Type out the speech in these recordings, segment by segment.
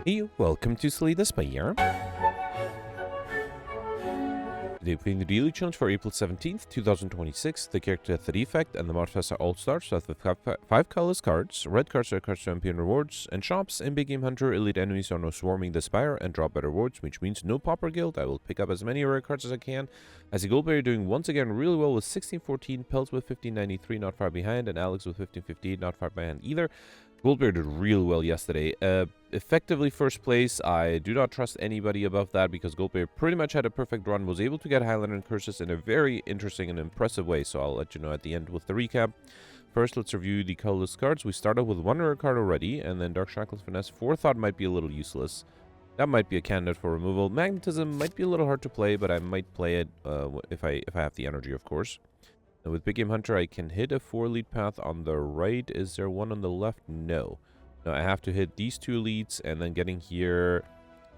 Hey, welcome to Slay the Spire. Today playing the daily challenge for April 17th, 2026. The character the Defect and the modifiers are all stars with 5 colorless cards. Red cards are cards to champion rewards and shops. In Big Game Hunter, elite enemies are now swarming the Spire and drop better rewards, which means no Pauper guild. I will pick up as many rare cards as I can. I see Goldberry doing once again really well with 1614, Pelts with 1593, not far behind, and Alex with 1558, not far behind either. Goldberry did real well yesterday. Effectively first place. I do not trust anybody above that because Goldberry pretty much had a perfect run, was able to get Highlander and Curses in a very interesting and impressive way, so I'll let you know at the end with the recap. First, let's review the colorless cards. We started with one rare card already, and then Dark Shackles, Finesse. Forethought might be a little useless. That might be a candidate for removal. Magnetism might be a little hard to play, but I might play it if I have the energy, of course. And with Big Game Hunter, I can hit a 4-lead path on the right. Is there one on the left? No. No, I have to hit these 2 elites, and then getting here,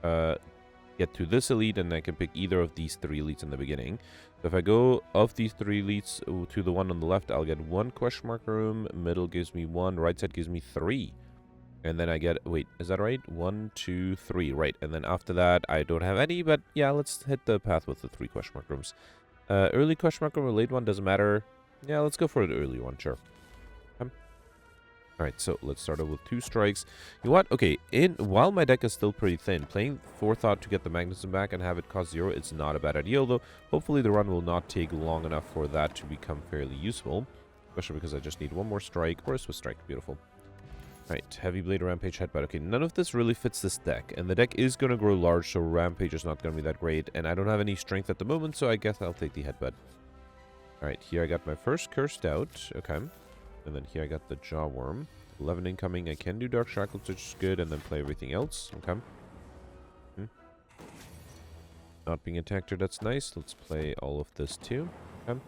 get to this elite, and I can pick either of these 3 elites in the beginning. So if I go of these 3 elites to the one on the left, I'll get 1 question mark room, middle gives me 1, right side gives me 3. And then I get, wait, is that right? 1, 2, 3, right. And then after that, I don't have any, but yeah, let's hit the path with the 3 question mark rooms. Early question mark room or late one, doesn't matter. Yeah, let's go for the early one, sure. Alright, so let's start off with 2 strikes. You know what? Okay, while my deck is still pretty thin, playing Forethought to get the Magnetism back and have it cost 0, it's not a bad idea, although hopefully the run will not take long enough for that to become fairly useful. Especially because I just need 1 more strike, or a Swiss strike, beautiful. Alright, Heavy Blade, Rampage, Headbutt. Okay, none of this really fits this deck, and the deck is going to grow large, so Rampage is not going to be that great, and I don't have any strength at the moment, so I guess I'll take the Headbutt. Alright, here I got my first Cursed out, okay. And then here I got the Jaw Worm. 11 incoming. I can do Dark Shackles, which is good, and then play everything else. Okay. Not being attacked here, that's nice. Let's play all of this too. Okay.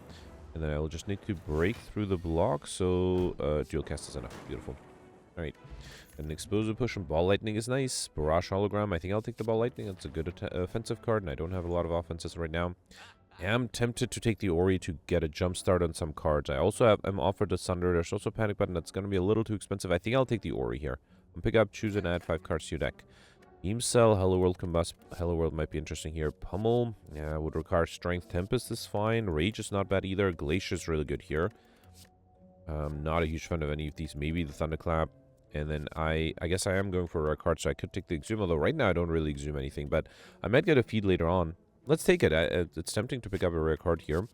And then I'll just need to break through the block, so dual cast is enough. Beautiful. Alright. And Explosive Push and Ball Lightning is nice. Barrage Hologram. I think I'll take the Ball Lightning. That's a good offensive card, and I don't have a lot of offenses right now. I am tempted to take the Ori to get a jump start on some cards. I also am offered the Sunder. There's also a Panic Button. That's going to be a little too expensive. I think I'll take the Ori here. I'll pick up, choose, and add 5 cards to your deck. Beam Cell, Hello World Combust. Hello World might be interesting here. Pummel, yeah, would require Strength. Tempest is fine. Rage is not bad either. Glacier is really good here. Not a huge fan of any of these. Maybe the Thunderclap. And then I guess I am going for a rare card, so I could take the Exhume. Although right now I don't really Exhume anything, but I might get a feed later on. Let's take it. It's tempting to pick up a rare card here.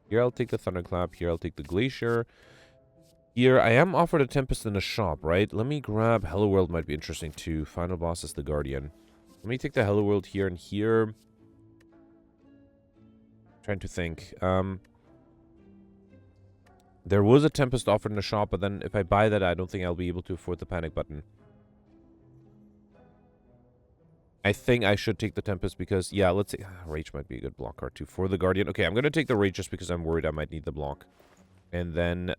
Here I'll take the Thunderclap. Here I'll take the Glacier. Here I am offered a Tempest in a shop, right? Let me grab Hello World, might be interesting too. Final boss is the Guardian. Let me take the Hello World here and here. Trying to think. There was a Tempest offered in the shop, but then if I buy that, I don't think I'll be able to afford the Panic Button. I think I should take the Tempest because, yeah, let's see. Rage might be a good block card too for the Guardian. Okay, I'm going to take the Rage just because I'm worried I might need the block. And then,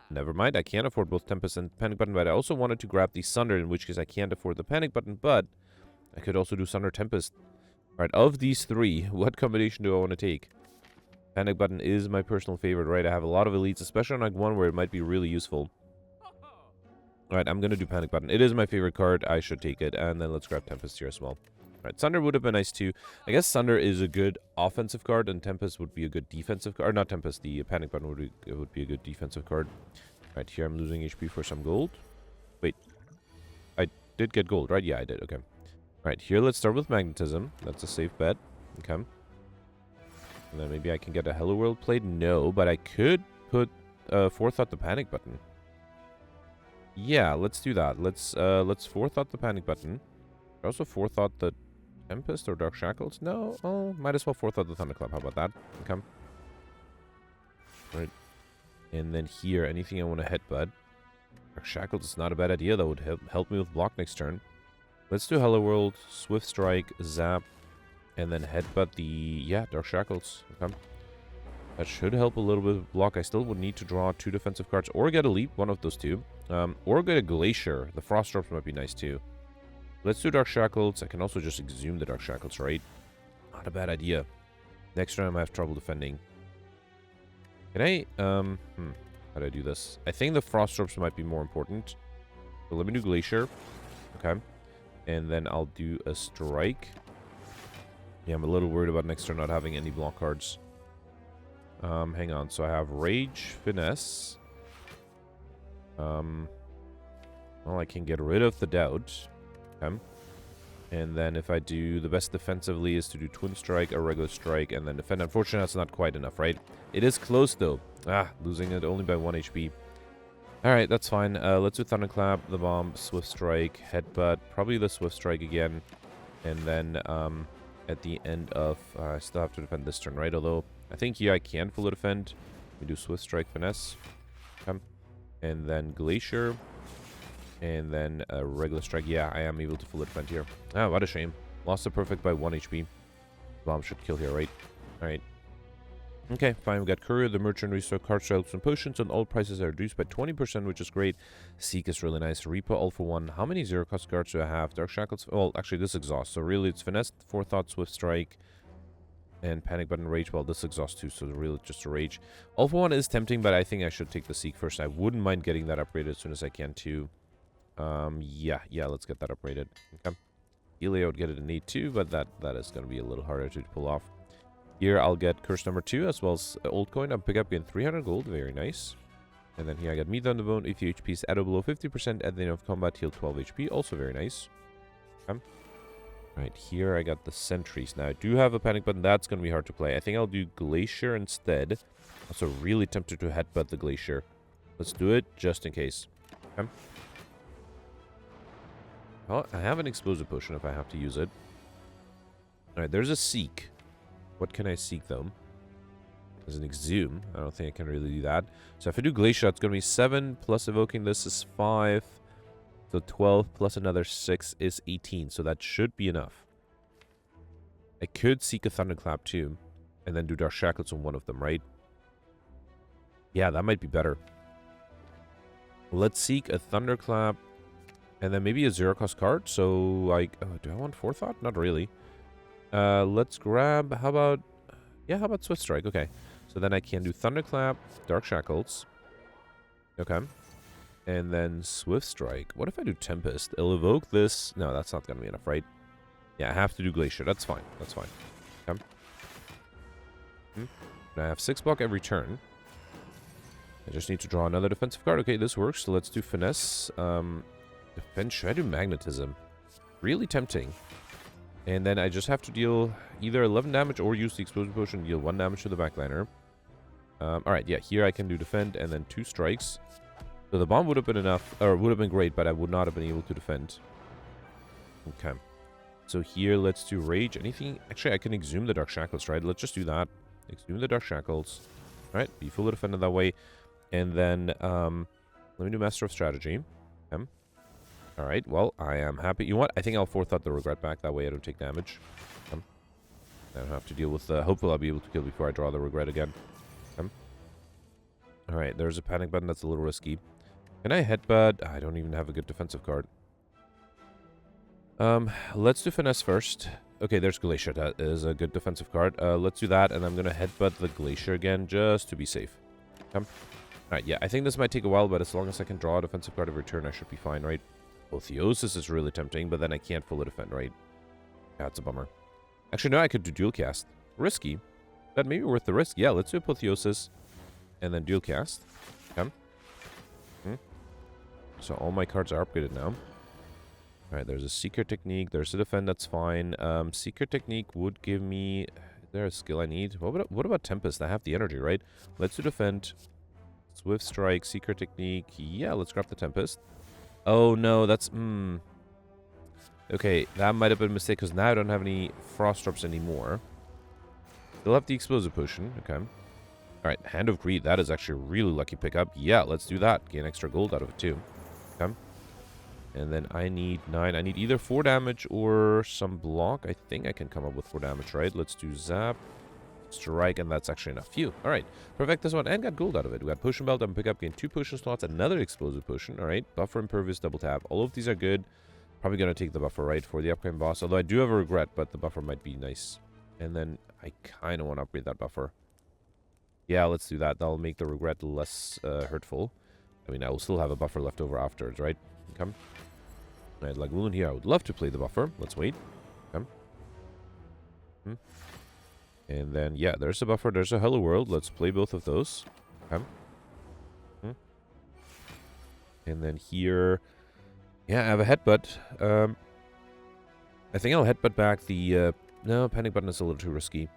never mind. I can't afford both Tempest and Panic Button, but I also wanted to grab the Sunder, in which case I can't afford the Panic Button, but I could also do Sunder Tempest. Alright, of these 3, what combination do I want to take? Panic Button is my personal favorite, right? I have a lot of elites, especially on like one where it might be really useful. Alright, I'm going to do Panic Button. It is my favorite card. I should take it. And then let's grab Tempest here as well. Alright, Sunder would have been nice too. I guess Sunder is a good offensive card, and Tempest would be a good defensive card. Or not Tempest, the Panic Button would be a good defensive card. Alright, here I'm losing HP for some gold. Wait. I did get gold, right? Yeah, I did. Okay. Alright, here let's start with Magnetism. That's a safe bet. Okay. And then maybe I can get a Hello World played. No, but I could put Forethought the Panic Button. Yeah, let's do that. Let's Forethought the Panic Button. Also Forethought the Tempest or Dark Shackles? No? Oh, might as well Forethought the Thunderclap. How about that? Okay. Right. And then here, anything I want to headbutt. Dark Shackles is not a bad idea. That would help me with block next turn. Let's do Hello World, Swift Strike, Zap, and then headbutt the, yeah, Dark Shackles. Okay. That should help a little bit with block. I still would need to draw 2 defensive cards or get a leap, one of those 2. Or get a Glacier. The Frost Drops might be nice too. Let's do Dark Shackles. I can also just Exhume the Dark Shackles, right? Not a bad idea. Next time I have trouble defending. Can I, how do I do this? I think the Frost Drops might be more important. So let me do Glacier. Okay. And then I'll do a strike. Yeah, I'm a little worried about next turn not having any block cards. Hang on. So I have Rage, Finesse. Well, I can get rid of the Doubt. Okay. And then if I do the best defensively is to do Twin Strike, a regular strike, and then defend. Unfortunately, that's not quite enough, right? It is close, though. Losing it only by 1 HP. Alright, that's fine. Let's do Thunderclap, the Bomb, Swift Strike, Headbutt, probably the Swift Strike again. And then at the end of... I still have to defend this turn, right? Although, I think here I can fully defend. We do Swift Strike, Finesse. Okay. And then Glacier. And then a regular strike. Yeah, I am able to fully defend here. What a shame. Lost the perfect by 1 HP. Bomb should kill here, right? Alright. Okay, fine. We got Courier, the Merchant, restore cards, relics, and potions, and all prices are reduced by 20%, which is great. Seek is really nice. Reaper, all for 1. How many zero-cost cards do I have? Dark Shackles. Well, actually, this exhausts. So really, it's Finesse, Forethoughts, Swift Strike, and Panic Button, Rage. Well, this exhausts too, so really just a Rage. All for 1 is tempting, but I think I should take the Seek first. I wouldn't mind getting that upgraded as soon as I can, too. Yeah, let's get that upgraded. Okay. Healy, I would get it in need too, but that is going to be a little harder to pull off. Here, I'll get Curse number 2, as well as Old Coin. I'll pick up again 300 gold. Very nice. And then here, I got Meat on the Bone. If your HP is at or below 50% at the end of combat, heal 12 HP. Also very nice. Okay. Right, here, I got the Sentries. Now, I do have a Panic Button. That's going to be hard to play. I think I'll do Glacier instead. Also, really tempted to headbutt the Glacier. Let's do it, just in case. Okay. Well, I have an Explosive Potion if I have to use it. Alright, there's a Seek. What can I seek, though? There's an Exhume. I don't think I can really do that. So if I do Glacier, it's going to be 7, plus evoking this is 5. So 12 plus another 6 is 18. So that should be enough. I could seek a Thunderclap, too. And then do Dark Shackles on one of them, right? Yeah, that might be better. Let's seek a Thunderclap. And then maybe a zero-cost card. So, like... Oh, do I want Forethought? Not really. Let's grab... How about... Yeah, how about Swift Strike? Okay. So then I can do Thunderclap, Dark Shackles. Okay. And then Swift Strike. What if I do Tempest? It'll evoke this... No, that's not going to be enough, right? Yeah, I have to do Glacier. That's fine. That's fine. Okay. I have 6 block every turn. I just need to draw another defensive card. Okay, this works. So let's do Finesse. Defense. Should I do Magnetism? Really tempting. And then I just have to deal either 11 damage or use the Explosive Potion to deal 1 damage to the backliner. Alright, yeah, here I can do defend and then 2 strikes. So the bomb would have been enough, or would have been great, but I would not have been able to defend. Okay. So here, let's do Rage. Anything? Actually, I can Exhume the Dark Shackles, right? Let's just do that. Exhume the Dark Shackles. Alright, be fully defended that way. And then, let me do Master of Strategy. Okay. Alright, well, I am happy. You know what? I think I'll Forethought the Regret back. That way I don't take damage. I don't have to deal with... hopefully I'll be able to kill before I draw the Regret again. Alright, there's a Panic Button. That's a little risky. Can I Headbutt? I don't even have a good defensive card. Let's do Finesse first. Okay, there's Glacier. That is a good defensive card. Let's do that, and I'm going to Headbutt the Glacier again, just to be safe. Alright, yeah, I think this might take a while, but as long as I can draw a defensive card every turn, I should be fine, right? Apotheosis is really tempting, but then I can't fully defend, right? Yeah, it's a bummer. Actually, no, I could do Dual Cast. Risky, but maybe worth the risk. Yeah, let's do Apotheosis, and then Dual Cast. Okay. So all my cards are upgraded now. Alright, there's a Secret Technique. There's a Defend, that's fine. Secret Technique would give me... Is there a skill I need? What about Tempest? I have the energy, right? Let's do Defend. Swift Strike, Secret Technique. Yeah, let's grab the Tempest. Oh, no, that's... Okay, that might have been a mistake, because now I don't have any Frost Drops anymore. Still have the Explosive Potion. Okay. Alright, Hand of Greed. That is actually a really lucky pickup. Yeah, let's do that. Gain extra gold out of it, too. Okay. And then I need 9. I need either 4 damage or some block. I think I can come up with 4 damage, right? Let's do Zap, Strike, and that's actually enough. Phew. Alright. Perfect this one, and got gold out of it. We got Potion Belt, and pick up, gain 2 potion slots, another Explosive Potion. Alright. Buffer, Impervious, Double Tap. All of these are good. Probably going to take the Buffer, right, for the upcoming boss. Although I do have a Regret, but the Buffer might be nice. And then I kind of want to upgrade that Buffer. Yeah, let's do that. That'll make the Regret less hurtful. I mean, I will still have a Buffer left over afterwards, right? Okay. Right, like Loon here, I would love to play the buffer. Let's wait. Okay. And then, yeah, there's a buffer, there's a Hello World. Let's play both of those. Okay. And then here, yeah, I have a headbutt. I think I'll headbutt back the, no, panic button is a little too risky.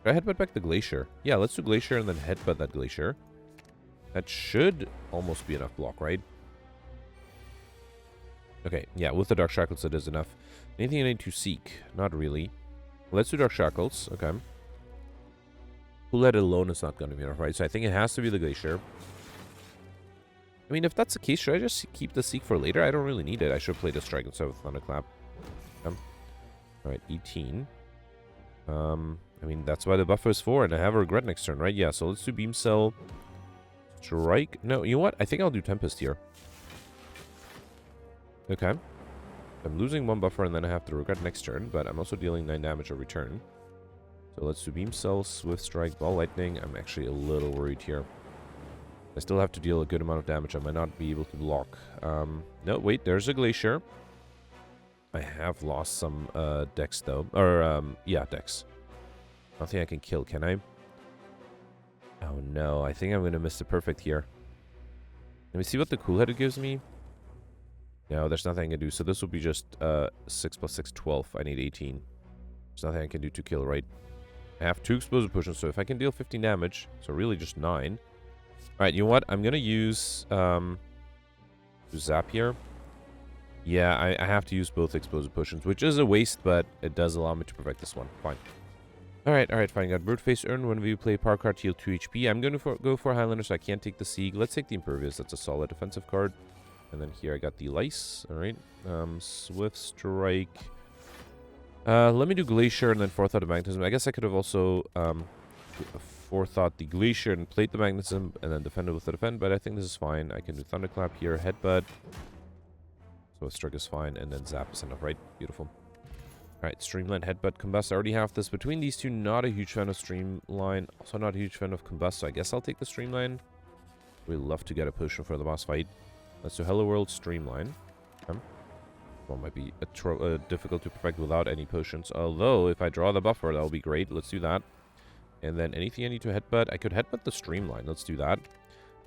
Should I headbutt back the Glacier? Yeah, let's do Glacier and then headbutt that Glacier. That should almost be enough block, right? Okay, yeah, with the Dark Shackles it is enough. Anything I need to seek? Not really. Let's do Dark Shackles, okay. Cool Head alone is not going to be enough, right? So I think it has to be the Glacier. I mean, if that's the case, should I just keep the Seek for later? I don't really need it. I should play the Strike instead of Thunderclap. Alright, 18. I mean, that's why the buffer is 4, and I have a Regret next turn, right? Yeah, so let's do Beam Cell. Strike. No, you know what? I think I'll do Tempest here. Okay. I'm losing 1 buffer, and then I have to Regret next turn, but I'm also dealing 9 damage every turn. So let's do Beam Cell, Swift Strike, Ball Lightning. I'm actually a little worried here. I still have to deal a good amount of damage. I might not be able to block. No, wait, there's a Glacier. I have lost some decks, though. Or, yeah, decks. Nothing I can kill, can I? Oh, no. I think I'm going to miss the perfect here. Let me see what the Cool Head gives me. No, there's nothing I can do. So this will be just 6 plus 6, 12. I need 18. There's nothing I can do to kill, right? I have 2 explosive potions, so if I can deal 15 damage, so really just 9. Alright, you know what? I'm going to use Zap here. Yeah, I have to use both explosive potions, which is a waste, but it does allow me to perfect this one. Fine. Alright, fine. Got Birdface Earn. Whenever you play Power Card, heal 2 HP. I'm going to go for Highlander, so I can't take the Siege. Let's take the Impervious. That's a solid defensive card. And then here I got the Lice. Alright. Swift Strike. Let me do Glacier and then Forethought of Magnetism. I guess I could have also Forethought the Glacier and played the Magnetism and then defended with the Defend, but I think this is fine. I can do Thunderclap here, Headbutt. So Strike is fine, and then Zap is enough, right? Beautiful. Alright, Streamline, Headbutt, Combust. I already have this. Between these two, not a huge fan of Streamline. Also not a huge fan of Combust, so I guess I'll take the Streamline. We'd love to get a potion for the boss fight. Let's do Hello World, Streamline. Well, might be difficult to perfect without any potions. Although, if I draw the buffer, that'll be great. Let's do that. And then anything I need to headbutt, I could headbutt the Streamline. Let's do that.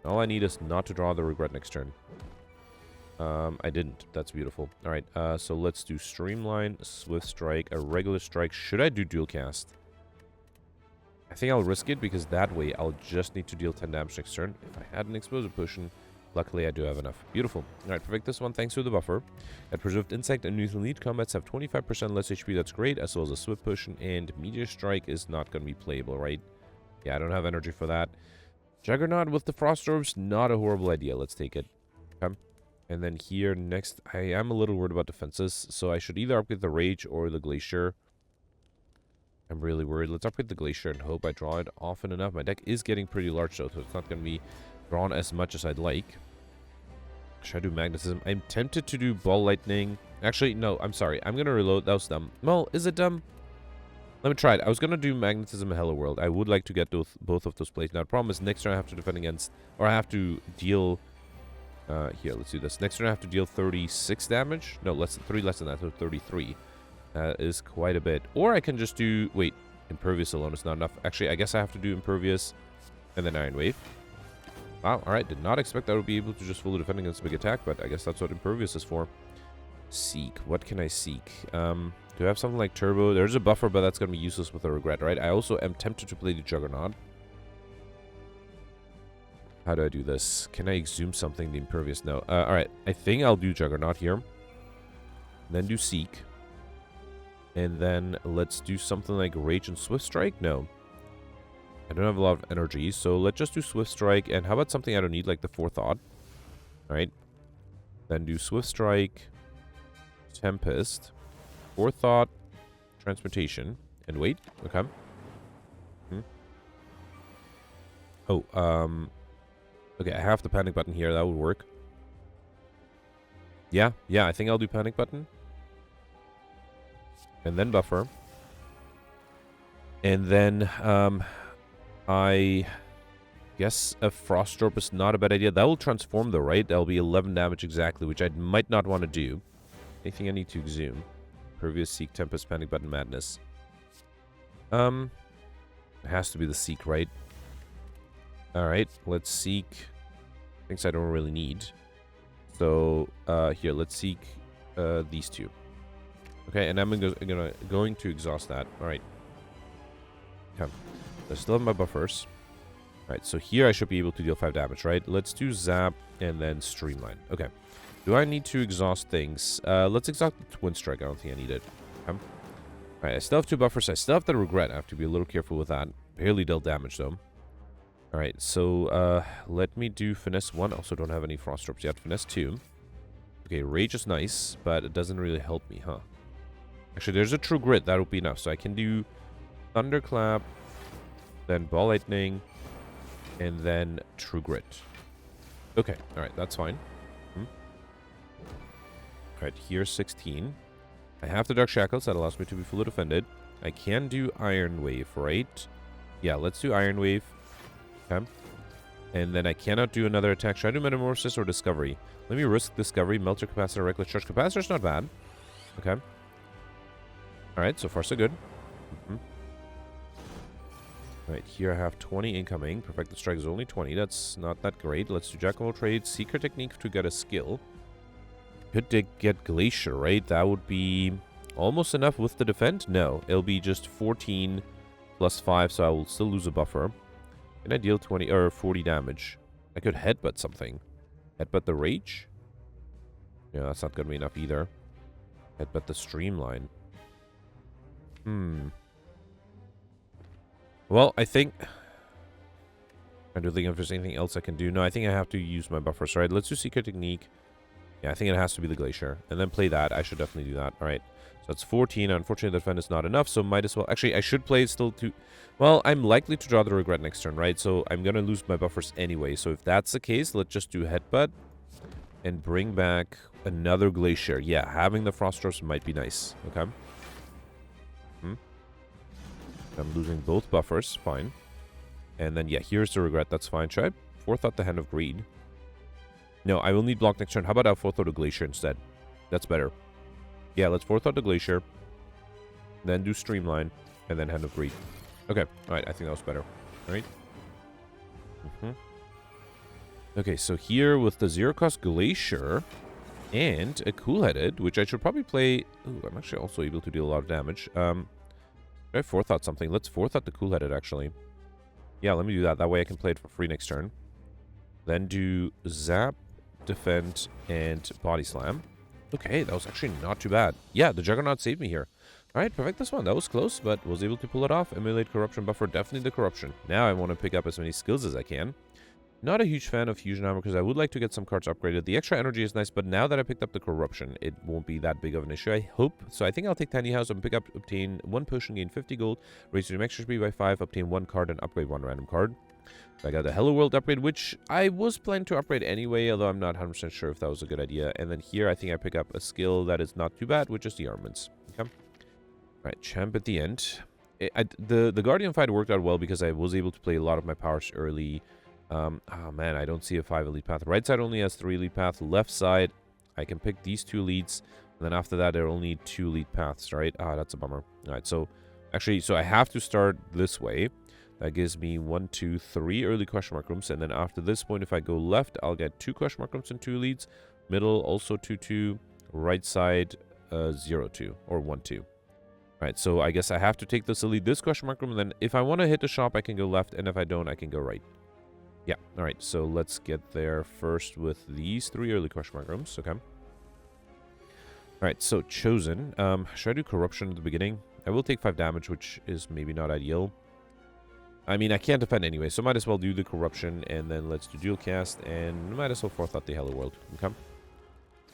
All I need is not to draw the Regret next turn. I didn't. That's beautiful. Alright, so let's do Streamline, Swift Strike, a regular strike. Should I do Dual Cast? I think I'll risk it because that way I'll just need to deal 10 damage next turn. If I had an Explosive Potion, luckily I do have enough. Beautiful. Alright, perfect this one thanks to the buffer. At Preserved Insect and Mutant Elite combats have 25% less HP. That's great, as well as a Swift Potion. And Meteor Strike is not going to be playable, right? Yeah, I don't have energy for that. Juggernaut with the Frost Orbs, not a horrible idea. Let's take it. Okay. And then here next, I am a little worried about defenses, so I should either upgrade the Rage or the Glacier. I'm really worried. Let's upgrade the Glacier and hope I draw it often enough. My deck is getting pretty large though, so it's not going to be drawn as much as I'd like. Should I do Magnetism? I'm tempted to do Ball Lightning. Actually, no, I'm sorry. I'm going to reload. That was dumb. Well, is it dumb? Let me try it. I was going to do Magnetism and Hello World. I would like to get both of those plays. Now, the problem is next turn I have to defend against, or I have to deal... here, let's do this. Next turn I have to deal 36 damage. No, less than that, so 33. That is quite a bit. Or I can just do... Wait, Impervious alone is not enough. Actually, I guess I have to do Impervious and then Iron Wave. Wow, alright. Did not expect I would be able to just fully defend against a big attack, but I guess that's what Impervious is for. Seek. What can I seek? Do I have something like Turbo? There's a buffer, but that's going to be useless with a Regret, right? I also am tempted to play the Juggernaut. How do I do this? Can I exhume something? The Impervious? No. Alright. I think I'll do Juggernaut here. Then do Seek. And then let's do something like Rage and Swift Strike? No. I don't have a lot of energy, so let's just do Swift Strike. And how about something I don't need, like the Forethought? Alright. Then do Swift Strike, Tempest, Forethought, Transmutation, and wait. Okay. Oh, okay, I have the panic button here. That would work. Yeah, I think I'll do panic button. And then buffer. And then, I guess a Frost Orb is not a bad idea. That will transform though, right? That'll be 11 damage exactly, which I might not want to do. Anything I need to exhume? Previous Seek, Tempest, Panic Button, Madness. It has to be the Seek, right? Alright, let's Seek things I don't really need. So, here, let's Seek these two. Okay, and I'm going to exhaust that. Alright. Okay. I still have my buffers. Alright, so here I should be able to deal 5 damage, right? Let's do Zap and then Streamline. Okay. Do I need to exhaust things? Let's exhaust the Twin Strike. I don't think I need it. Okay. Alright, I still have 2 buffers. I still have the Regret. I have to be a little careful with that. Barely dealt damage, though. Alright, so let me do Finesse 1. Also don't have any Frost Drops yet. Finesse 2. Okay, Rage is nice, but it doesn't really help me, huh? Actually, there's a True Grit. That would be enough. So I can do Thunderclap, then Ball Lightning, and then True Grit. Okay, alright, that's fine. Alright, here's 16. I have the Dark Shackles. That allows me to be fully defended. I can do Iron Wave, right? Yeah, let's do Iron Wave. Okay. And then I cannot do another attack. Should I do Metamorphosis or Discovery? Let me risk Discovery. Melter Capacitor, Reckless Charge. Capacitor's not bad. Okay. Alright, so far so good. Alright, here I have 20 incoming. Perfect the Strike is only 20. That's not that great. Let's do Jack of all Trades. Secret Technique to get a skill. Could get Glacier, right? That would be almost enough with the Defend? No. It'll be just 14 plus 5, so I will still lose a buffer. Can I deal 20 or 40 damage? I could headbutt something. Headbutt the Rage? Yeah, that's not going to be enough either. Headbutt the Streamline. Well, I think... I don't think if there's anything else I can do. No, I think I have to use my buffers, right? Let's do Secret Technique. Yeah, I think it has to be the Glacier. And then play that. I should definitely do that. Alright. So that's 14. Unfortunately, the Defend is not enough, so might as well... Actually, I should play still to... Well, I'm likely to draw the Regret next turn, right? So I'm going to lose my buffers anyway. So if that's the case, let's just do Headbutt. And bring back another Glacier. Yeah, having the Frost Drops might be nice. Okay. I'm losing both buffers. Fine. And then, yeah, here's the Regret. That's fine. Should I Forethought the Hand of Greed? No, I will need block next turn. How about I Forethought the Glacier instead? That's better. Yeah, let's Forethought the Glacier. Then do Streamline. And then Hand of Greed. Okay. Alright, I think that was better. Alright. Okay, so here with the 0-cost Glacier and a Cool-Headed, which I should probably play... Ooh, I'm actually also able to deal a lot of damage. Should I Forethought something? Let's Forethought the Cool-Headed, actually. Yeah, let me do that. That way I can play it for free next turn. Then do Zap, Defend, and Body Slam. Okay, that was actually not too bad. Yeah, the Juggernaut saved me here. Alright, perfect this one. That was close, but was able to pull it off. Emulate Corruption Buffer, definitely the Corruption. Now I want to pick up as many skills as I can. Not a huge fan of Fusion Armor because I would like to get some cards upgraded. The extra energy is nice, but now that I picked up the Corruption, it won't be that big of an issue, I hope. So I think I'll take Tiny House and obtain 1 potion, gain 50 gold, raise your extra speed by 5, obtain 1 card, and upgrade 1 random card. I got the Hello World upgrade, which I was planning to upgrade anyway, although I'm not 100% sure if that was a good idea. And then here I think I pick up a skill that is not too bad, which is the Armaments. Okay. Alright, Champ at the end. The Guardian fight worked out well because I was able to play a lot of my powers early. Oh man, I don't see a 5 elite path. Right side only has 3 elite paths. Left side, I can pick these 2 elites. And then after that, there are only 2 elite paths, right? Ah, that's a bummer. Alright, so actually, so I have to start this way. That gives me 1, 2, 3 early question mark rooms. And then after this point, if I go left, I'll get 2 question mark rooms and 2 elites. Middle, also 2, 2. Right side, 0, 2. Or 1, 2. Alright, so I guess I have to take this elite, this question mark room. And then if I want to hit the shop, I can go left. And if I don't, I can go right. Yeah, alright, so let's get there first with these 3 early question mark rooms, okay. Alright, so Chosen. Should I do Corruption at the beginning? I will take 5 damage, which is maybe not ideal. I mean, I can't defend anyway, so might as well do the Corruption, and then let's do Dual Cast, and might as well Forethought the Hello World, okay.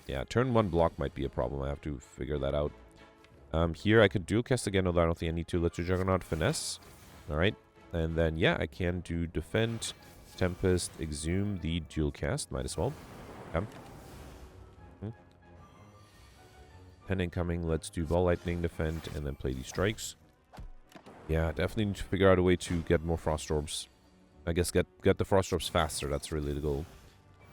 Yeah, turn 1 block might be a problem, I have to figure that out. Here I could Dual Cast again, although I don't think I need to. Let's do Juggernaut, Finesse. Alright, and then, yeah, I can do Defend... Tempest, Exhume the Dual Cast. Might as well. Okay. 10 incoming. Let's do Ball Lightning, Defend, and then play these strikes. Yeah, definitely need to figure out a way to get more Frost Orbs. I guess get the Frost Orbs faster. That's really the goal.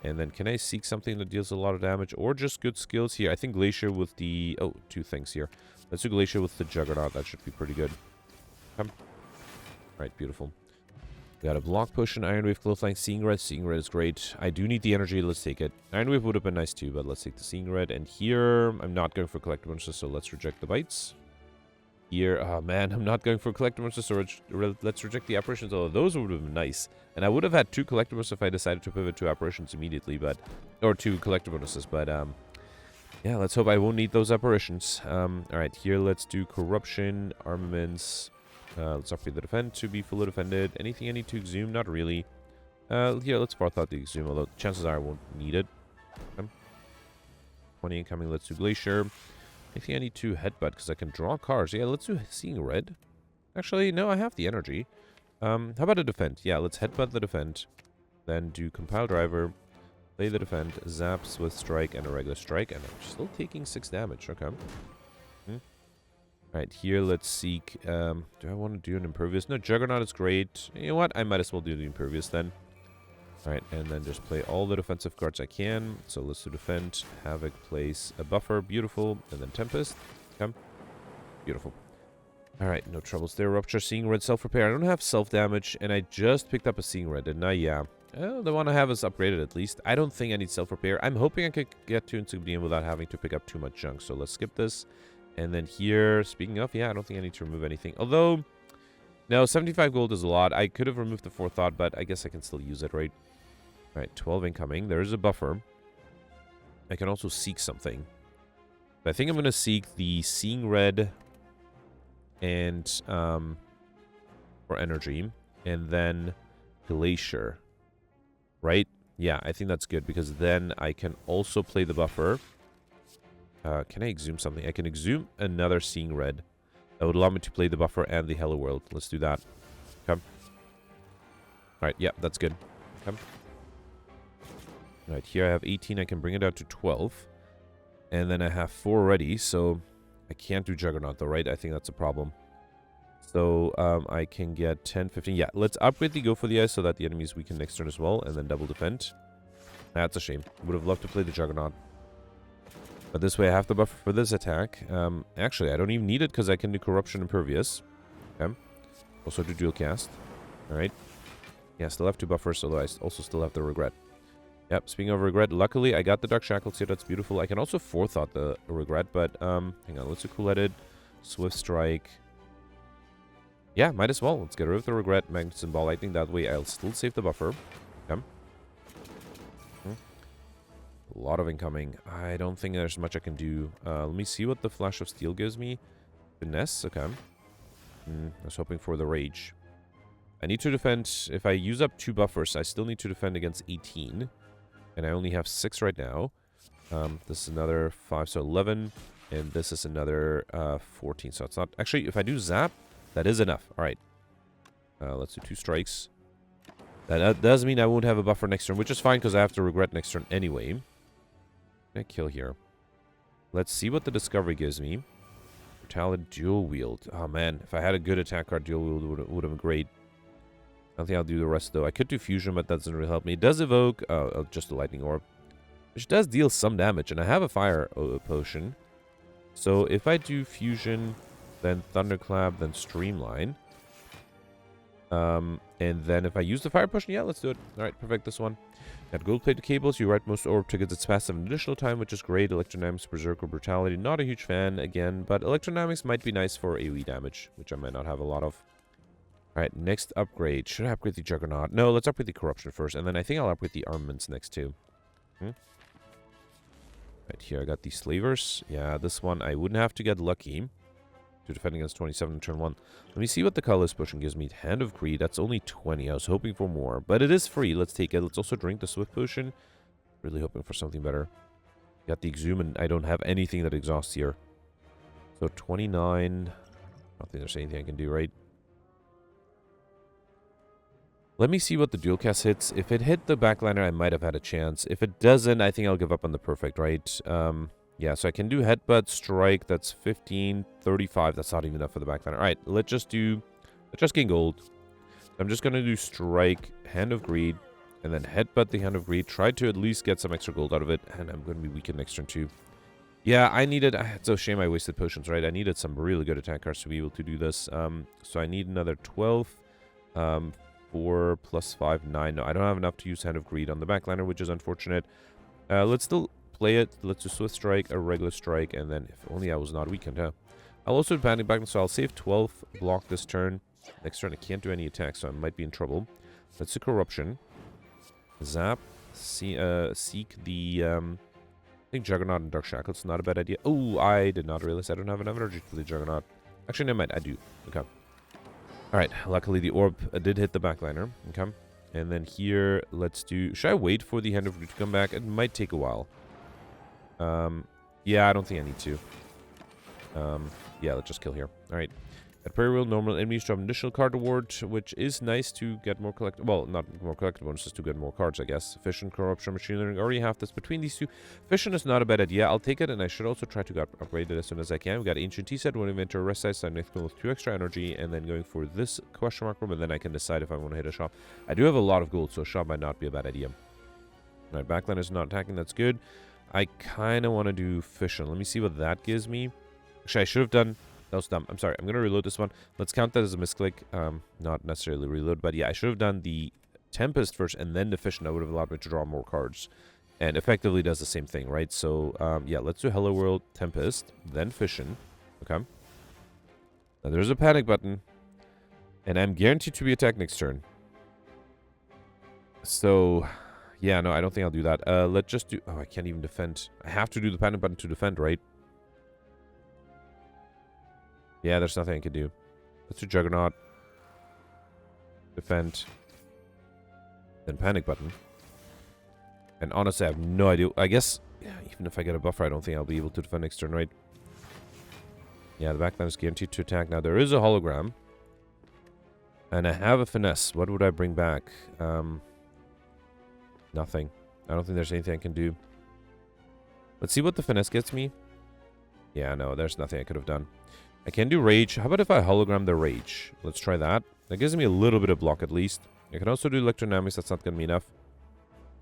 And then can I seek something that deals a lot of damage or just good skills here? I think Glacier with the... Oh, two things here. Let's do Glacier with the Juggernaut. That should be pretty good. Come. Right, beautiful. We got a Block Potion, Iron Wave, Clothesline, Seeing Red. Seeing Red is great. I do need the energy. Let's take it. Iron Wave would have been nice too, but let's take the Seeing Red. And here, I'm not going for Collector Bonuses, so let's reject the Bites. Here, oh man, I'm not going for Collector Bonuses, so let's reject the Apparitions, although those would have been nice. And I would have had 2 Collector Bonuses if I decided to pivot to Apparitions immediately, but... Or 2 Collector Bonuses, but, yeah, let's hope I won't need those Apparitions. Alright, here let's do Corruption, Armaments. Let's upgrade the Defend to be fully defended. Anything I need to Exhume? Not really. Yeah, let's Forethought the Exhume, although chances are I won't need it. 20 incoming, let's do Glacier. I think I need to Headbutt because I can draw cards. Yeah, let's do Seeing Red. Actually, no, I have the energy. How about a Defend? Yeah, let's Headbutt the Defend. Then do Compile Driver. Play the Defend. Zap, Swift Strike, and a regular strike. And I'm still taking 6 damage. Okay. Alright, here let's seek... do I want to do an Impervious? No, Juggernaut is great. You know what? I might as well do the Impervious then. Alright, and then just play all the defensive cards I can. So let's do Defend. Havoc plays a Buffer. Beautiful. And then Tempest. Come. Beautiful. Alright, no troubles there. Rupture, Seeing Red, Self-Repair. I don't have Self-Damage, and I just picked up a Seeing Red, didn't I? Yeah. The one I have is upgraded at least. I don't think I need Self-Repair. I'm hoping I could get to Insigniam without having to pick up too much junk. So let's skip this. And then here, speaking of, yeah, I don't think I need to remove anything. Although, no, 75 gold is a lot. I could have removed the Forethought, but I guess I can still use it, right? Alright, 12 incoming. There is a Buffer. I can also seek something. But I think I'm going to seek the Seeing Red and for energy. And then Glacier. Right? Yeah, I think that's good because then I can also play the Buffer. Can I Exhume something? I can Exhume another Seeing Red. That would allow me to play the Buffer and the Hello World. Let's do that. Come. Alright, yeah, that's good. Come. Alright, here I have 18. I can bring it down to 12. And then I have 4 ready, so I can't do Juggernaut though, right? I think that's a problem. So I can get 10, 15. Yeah, let's upgrade the Go for the Eyes so that the enemies weaken next turn as well. And then double defend. That's a shame. Would have loved to play the Juggernaut. But this way I have the Buffer for this attack. Actually, I don't even need it because I can do Corruption Impervious. Okay. Also do Dual Cast. Alright. Yeah, still have 2 buffers, although I also still have the Regret. Yep, speaking of Regret, luckily I got the Dark Shackles here. That's beautiful. I can also Forethought the Regret, but hang on. Let's do Cool-Headed. Swift Strike. Yeah, might as well. Let's get rid of the Regret. Magnetism Ball. I think that way I'll still save the Buffer. Okay. A lot of incoming. I don't think there's much I can do. Let me see what the Flash of Steel gives me. Finesse, okay. I was hoping for the Rage. I need to defend. If I use up 2 buffers, I still need to defend against 18. And I only have 6 right now. This is another 5, so 11. And this is another 14. So it's not... Actually, if I do Zap, that is enough. Alright. Let's do 2 strikes. That does mean I won't have a buffer next turn, which is fine because I have to Regret next turn anyway. I kill here. Let's see what the Discovery gives me. Brutality, Dual Wield. Oh man, if I had a good attack card, Dual Wield would have been great. I don't think I'll do the rest though. I could do Fusion, but that doesn't really help me. It does evoke just a Lightning Orb, which does deal some damage, and I have a Fire Potion. So if I do Fusion, then Thunderclap, then Streamline. And then if I use the Fire Potion, yeah, let's do it. Alright, perfect, this one. Got Gold-Plated Cables. You write most orb triggers its passive an additional time, which is great. Electrodynamics, Berserker, Brutality. Not a huge fan, again, but Electrodynamics might be nice for AoE damage, which I might not have a lot of. Alright, next upgrade. Should I upgrade the Juggernaut? No, let's upgrade the Corruption first, and then I think I'll upgrade the Armaments next, too. Right here, I got the Slavers. Yeah, this one, I wouldn't have to get lucky to defend against 27 in turn 1. Let me see what the colorless potion gives me. Hand of Greed, that's only 20. I was hoping for more, but it is free. Let's take it. Let's also drink the Swift Potion. Really hoping for something better. Got the Exhume, and I don't have anything that exhausts here. So 29. I don't think there's anything I can do, right? Let me see what the dual cast hits. If it hit the backliner, I might have had a chance. If it doesn't, I think I'll give up on the perfect, right? Yeah, so I can do Headbutt, Strike. That's 15, 35. That's not even enough for the backliner. All right, let's just gain gold. I'm just going to do Strike, Hand of Greed, And then headbutt the Hand of Greed. Try to at least get some extra gold out of it. And I'm going to be weakened next turn too. Yeah, I needed... It's a shame I wasted potions, right? I needed some really good attack cards to be able to do this. So I need another 12. 4 plus 5, 9. No, I don't have enough to use Hand of Greed on the backliner, which is unfortunate. Let's still play it. Let's do Swift Strike, a regular strike, and then if only I was not weakened, huh? I'll also panic back, so I'll save 12, block this turn. Next turn I can't do any attacks, so I might be in trouble. Let's do Corruption. Zap. Seek the... I think Juggernaut and Dark Shackles is not a bad idea. Oh, I did not realize I don't have enough energy to play Juggernaut. Actually, never mind. I do. Okay. Alright. Luckily, the orb did hit the backliner. Okay. And then here, let's do... Should I wait for the Hand of Greed to come back? It might take a while. Yeah, I don't think I need to. Yeah, let's just kill here. Alright. At Prayer Wheel, normal enemies drop an additional card award, which is nice to get more collectible... Well, not more collectible bonuses, to get more cards, I guess. Fission, Corruption, Machine Learning. Already have this between these two. Fission is not a bad idea. I'll take it, and I should also try to upgrade it as soon as I can. We got Ancient T-Set, one event to rest size, so I'm next with 2 extra energy, and then going for this question mark room, and then I can decide if I want to hit a shop. I do have a lot of gold, so a shop might not be a bad idea. Alright, backline is not attacking. That's good. I kind of want to do Fission. Let me see what that gives me. Actually, I should have done... That was dumb. I'm sorry. I'm going to reload this one. Let's count that as a misclick. Not necessarily reload, but yeah, I should have done the Tempest first and then the Fission. That would have allowed me to draw more cards. And effectively does the same thing, right? So, yeah, let's do Hello World, Tempest, then Fission. Okay. Now, there's a panic button. And I'm guaranteed to be attacked next turn. So, yeah, no, I don't think I'll do that. Let's just do... Oh, I can't even defend. I have to do the panic button to defend, right? Yeah, there's nothing I can do. Let's do Juggernaut. Defend. Then panic button. And honestly, I have no idea. I guess, yeah, even if I get a buffer, I don't think I'll be able to defend next turn, right? Yeah, the backline is guaranteed to attack. Now, there is a hologram. And I have a finesse. What would I bring back? Nothing. I don't think there's anything I can do. Let's see what the finesse gets me. Yeah, no, there's nothing I could have done. I can do Rage. How about if I hologram the Rage? Let's try that. That gives me a little bit of block at least. I can also do Electrodynamics. That's not going to be enough.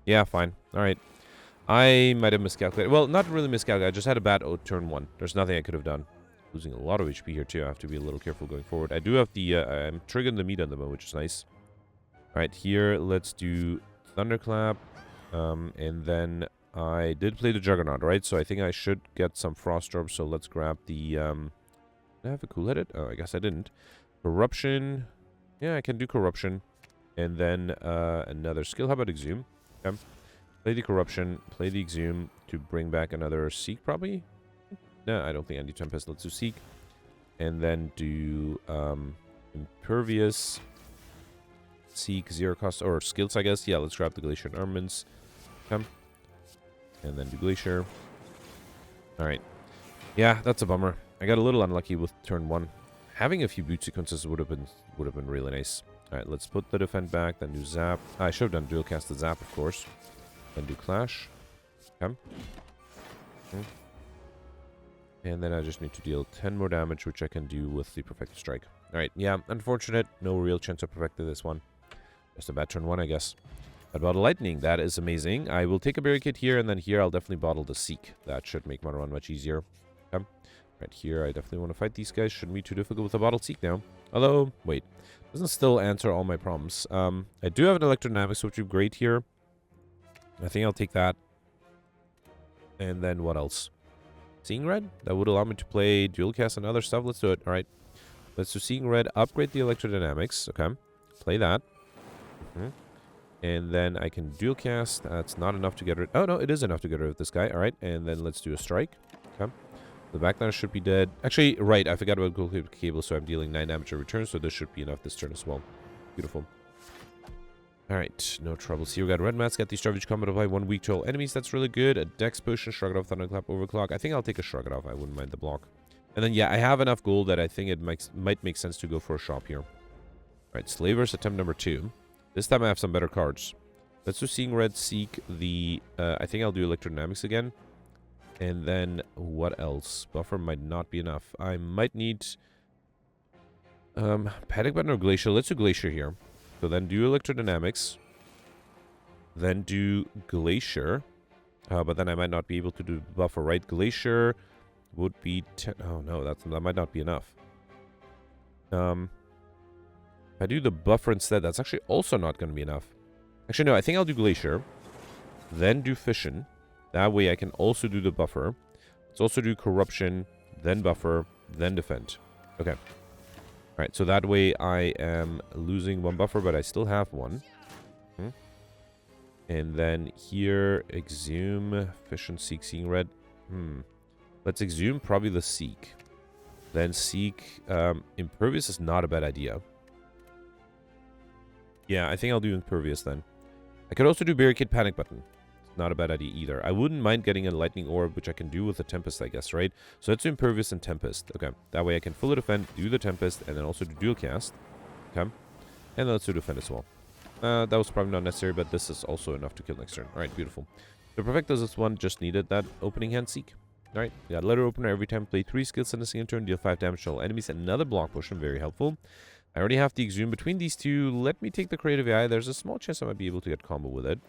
Yeah, fine. Alright. I might have miscalculated. Well, not really miscalculated. I just had a bad turn 1. There's nothing I could have done. Losing a lot of HP here too. I have to be a little careful going forward. I do have the... I'm triggering the meat on the bone, which is nice. Alright, here let's do Thunderclap. And then I did play the Juggernaut, right? So I think I should get some Frost Orb. So let's grab the... Did I have a cool edit? Oh, I guess I didn't. Corruption. Yeah, I can do Corruption. And then another skill. How about Exhume? Okay. Play the Corruption. Play the Exhume to bring back another Seek, probably? No, I don't think I need Tempest. Let's do Seek. And then do Impervious. Seek, 0 cost. Or skills, I guess. Yeah, let's grab the Glacier and Armaments. Okay. And then do Glacier. Alright. Yeah, that's a bummer. I got a little unlucky with turn 1. Having a few boot sequences would have been really nice. Alright, let's put the defend back, then do Zap. I should have done dual cast the Zap, of course. Then do Clash. Okay. And then I just need to deal 10 more damage, which I can do with the Perfected Strike. Alright, yeah, unfortunate. No real chance of perfecting this one. Just a bad turn 1, I guess. But Bottle Lightning, that is amazing. I will take a Barricade here, and then here I'll definitely bottle the Seek. That should make my run much easier. Okay. Right here, I definitely want to fight these guys. Shouldn't be too difficult with a Bottle Seek now. Although, wait. Doesn't still answer all my problems. I do have an Electrodynamics, which would be great here. I think I'll take that. And then what else? Seeing Red? That would allow me to play Dual Cast and other stuff. Let's do it. Alright. Let's do Seeing Red. Upgrade the Electrodynamics. Okay. Play that. And then I can Dual Cast. That's not enough to get rid... Oh, no. It is enough to get rid of this guy. Alright. And then let's do a Strike. Okay. The backliner should be dead. Actually, right, I forgot about Gold Cable, so I'm dealing 9 damage a return, so this should be enough this turn as well. Beautiful. Alright, no troubles here. We got Red Mats, got the Starvage Combat apply 1 week to all enemies. That's really good. A Dex Potion, Shrug It Off, Thunderclap, Overclock. I think I'll take a Shrug It Off. I wouldn't mind the block. And then, yeah, I have enough gold that I think it might make sense to go for a shop here. Alright, Slavers, attempt number 2. This time I have some better cards. Let's do Seeing Red, Seek the... I think I'll do Electrodynamics again. And then, what else? Buffer might not be enough. I might need... Panic Button or Glacier? Let's do Glacier here. So then do Electrodynamics. Then do Glacier. But then I might not be able to do buffer, right? Glacier would be... Oh, no, that might not be enough. If I do the buffer instead, that's actually also not going to be enough. Actually, no, I think I'll do Glacier. Then do Fission. That way I can also do the buffer. Let's also do Corruption, then Buffer, then Defend. Okay. Alright, so that way I am losing one buffer, but I still have one. And then here, Exhume, Fission, Seek, Seeing Red. Let's Exhume probably the Seek. Then Seek. Impervious is not a bad idea. Yeah, I think I'll do Impervious then. I could also do Barricade Panic Button. It's not a bad idea either. I wouldn't mind getting a Lightning Orb, which I can do with the Tempest, I guess, right? So let's do Impervious and Tempest. Okay, that way I can fully defend, do the Tempest, and then also do Dual Cast. Okay, and then let's do Defend as well. That was probably not necessary, but this is also enough to kill next turn. Alright, beautiful. So Perfect does this one, just needed that opening hand Seek. Alright, we got Letter Opener every time. Play 3 skills in a single turn, deal 5 damage to all enemies. Another block potion, very helpful. I already have the Exhume. Between these two, let me take the Creative AI. There's a small chance I might be able to get combo with it.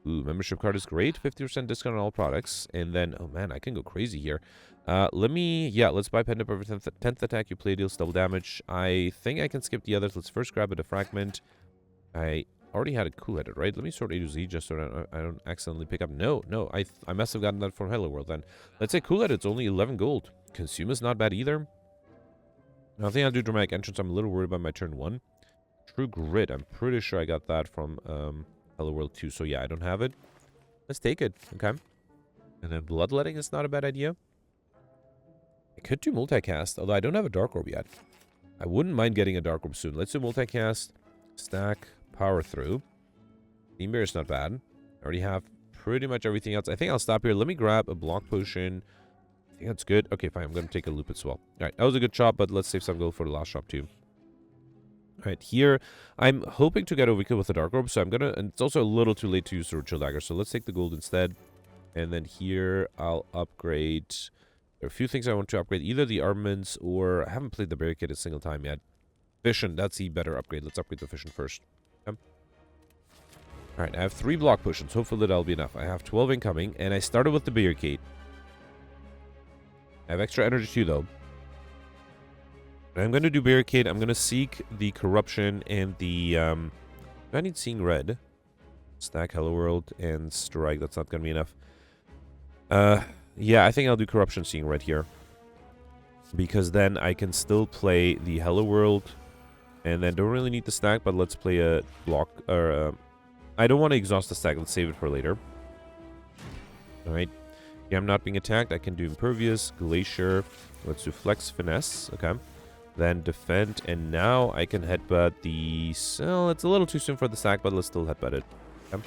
Ooh, membership card is great. 50% discount on all products. And then, oh man, I can go crazy here. Let's buy Pent Up every 10th attack you play deals double damage. I think I can skip the others. Let's first grab a Defragment. I already had it cool-headed, right? Let me sort A to Z just so I don't accidentally pick up. No, I must have gotten that from Hello World then. Let's say cool-headed, it's only 11 gold. Consume is not bad either. I think I'll do Dramatic Entrance. I'm a little worried about my turn 1. True Grit, I'm pretty sure I got that from Hello World 2. So yeah, I don't have it. Let's take it, okay? And then Bloodletting is not a bad idea. I could do Multicast, although I don't have a Dark Orb yet. I wouldn't mind getting a Dark Orb soon. Let's do Multicast, stack, Power Through. Steam Bear is not bad. I already have pretty much everything else. I think I'll stop here. Let me grab a Block Potion. I think that's good. Okay, fine. I'm going to take a Loop as well. Alright, that was a good shot, but let's save some gold for the last shop too. Alright, here, I'm hoping to get a Wicked with the Dark Orb, so I'm going to... And it's also a little too late to use the Chill Dagger, so let's take the gold instead. And then here, I'll upgrade... There are a few things I want to upgrade. Either the armaments, or... I haven't played the Barricade a single time yet. Fission, that's the better upgrade. Let's upgrade the Fission first. Alright, I have 3 block potions. Hopefully that'll be enough. I have 12 incoming, and I started with the Barricade. I have extra energy too, though. I'm going to do Barricade. I'm going to seek the Corruption and the... Do I need Seeing Red? Stack Hello World and Strike. That's not going to be enough. Yeah, I think I'll do Corruption, Seeing Red here. Because then I can still play the Hello World. And then don't really need the stack, but let's play a block... Or, I don't want to exhaust the stack. Let's save it for later. Alright. Yeah, I'm not being attacked. I can do Impervious, Glacier. Let's do Flex, Finesse. Okay. Then Defend. And now I can headbutt the... So it's a little too soon for the stack, but let's still headbutt it. Okay.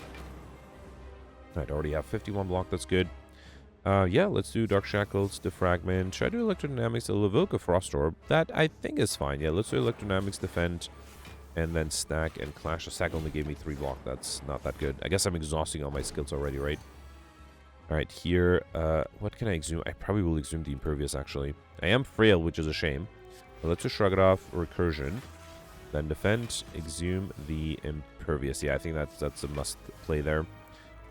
Alright, already have 51 block. That's good. Yeah, let's do Dark Shackles, Defragment. Should I do Electrodynamics? I'll evoke a Frost Orb. That I think is fine. Yeah, let's do Electrodynamics, Defend. And then stack and clash. The stack only gave me 3 block. That's not that good. I guess I'm exhausting all my skills already, right? Alright, here. What can I exhume? I probably will exhume the Impervious, actually. I am frail, which is a shame. But let's just shrug it off. Recursion. Then defend. Exhume the Impervious. Yeah, I think that's a must play there.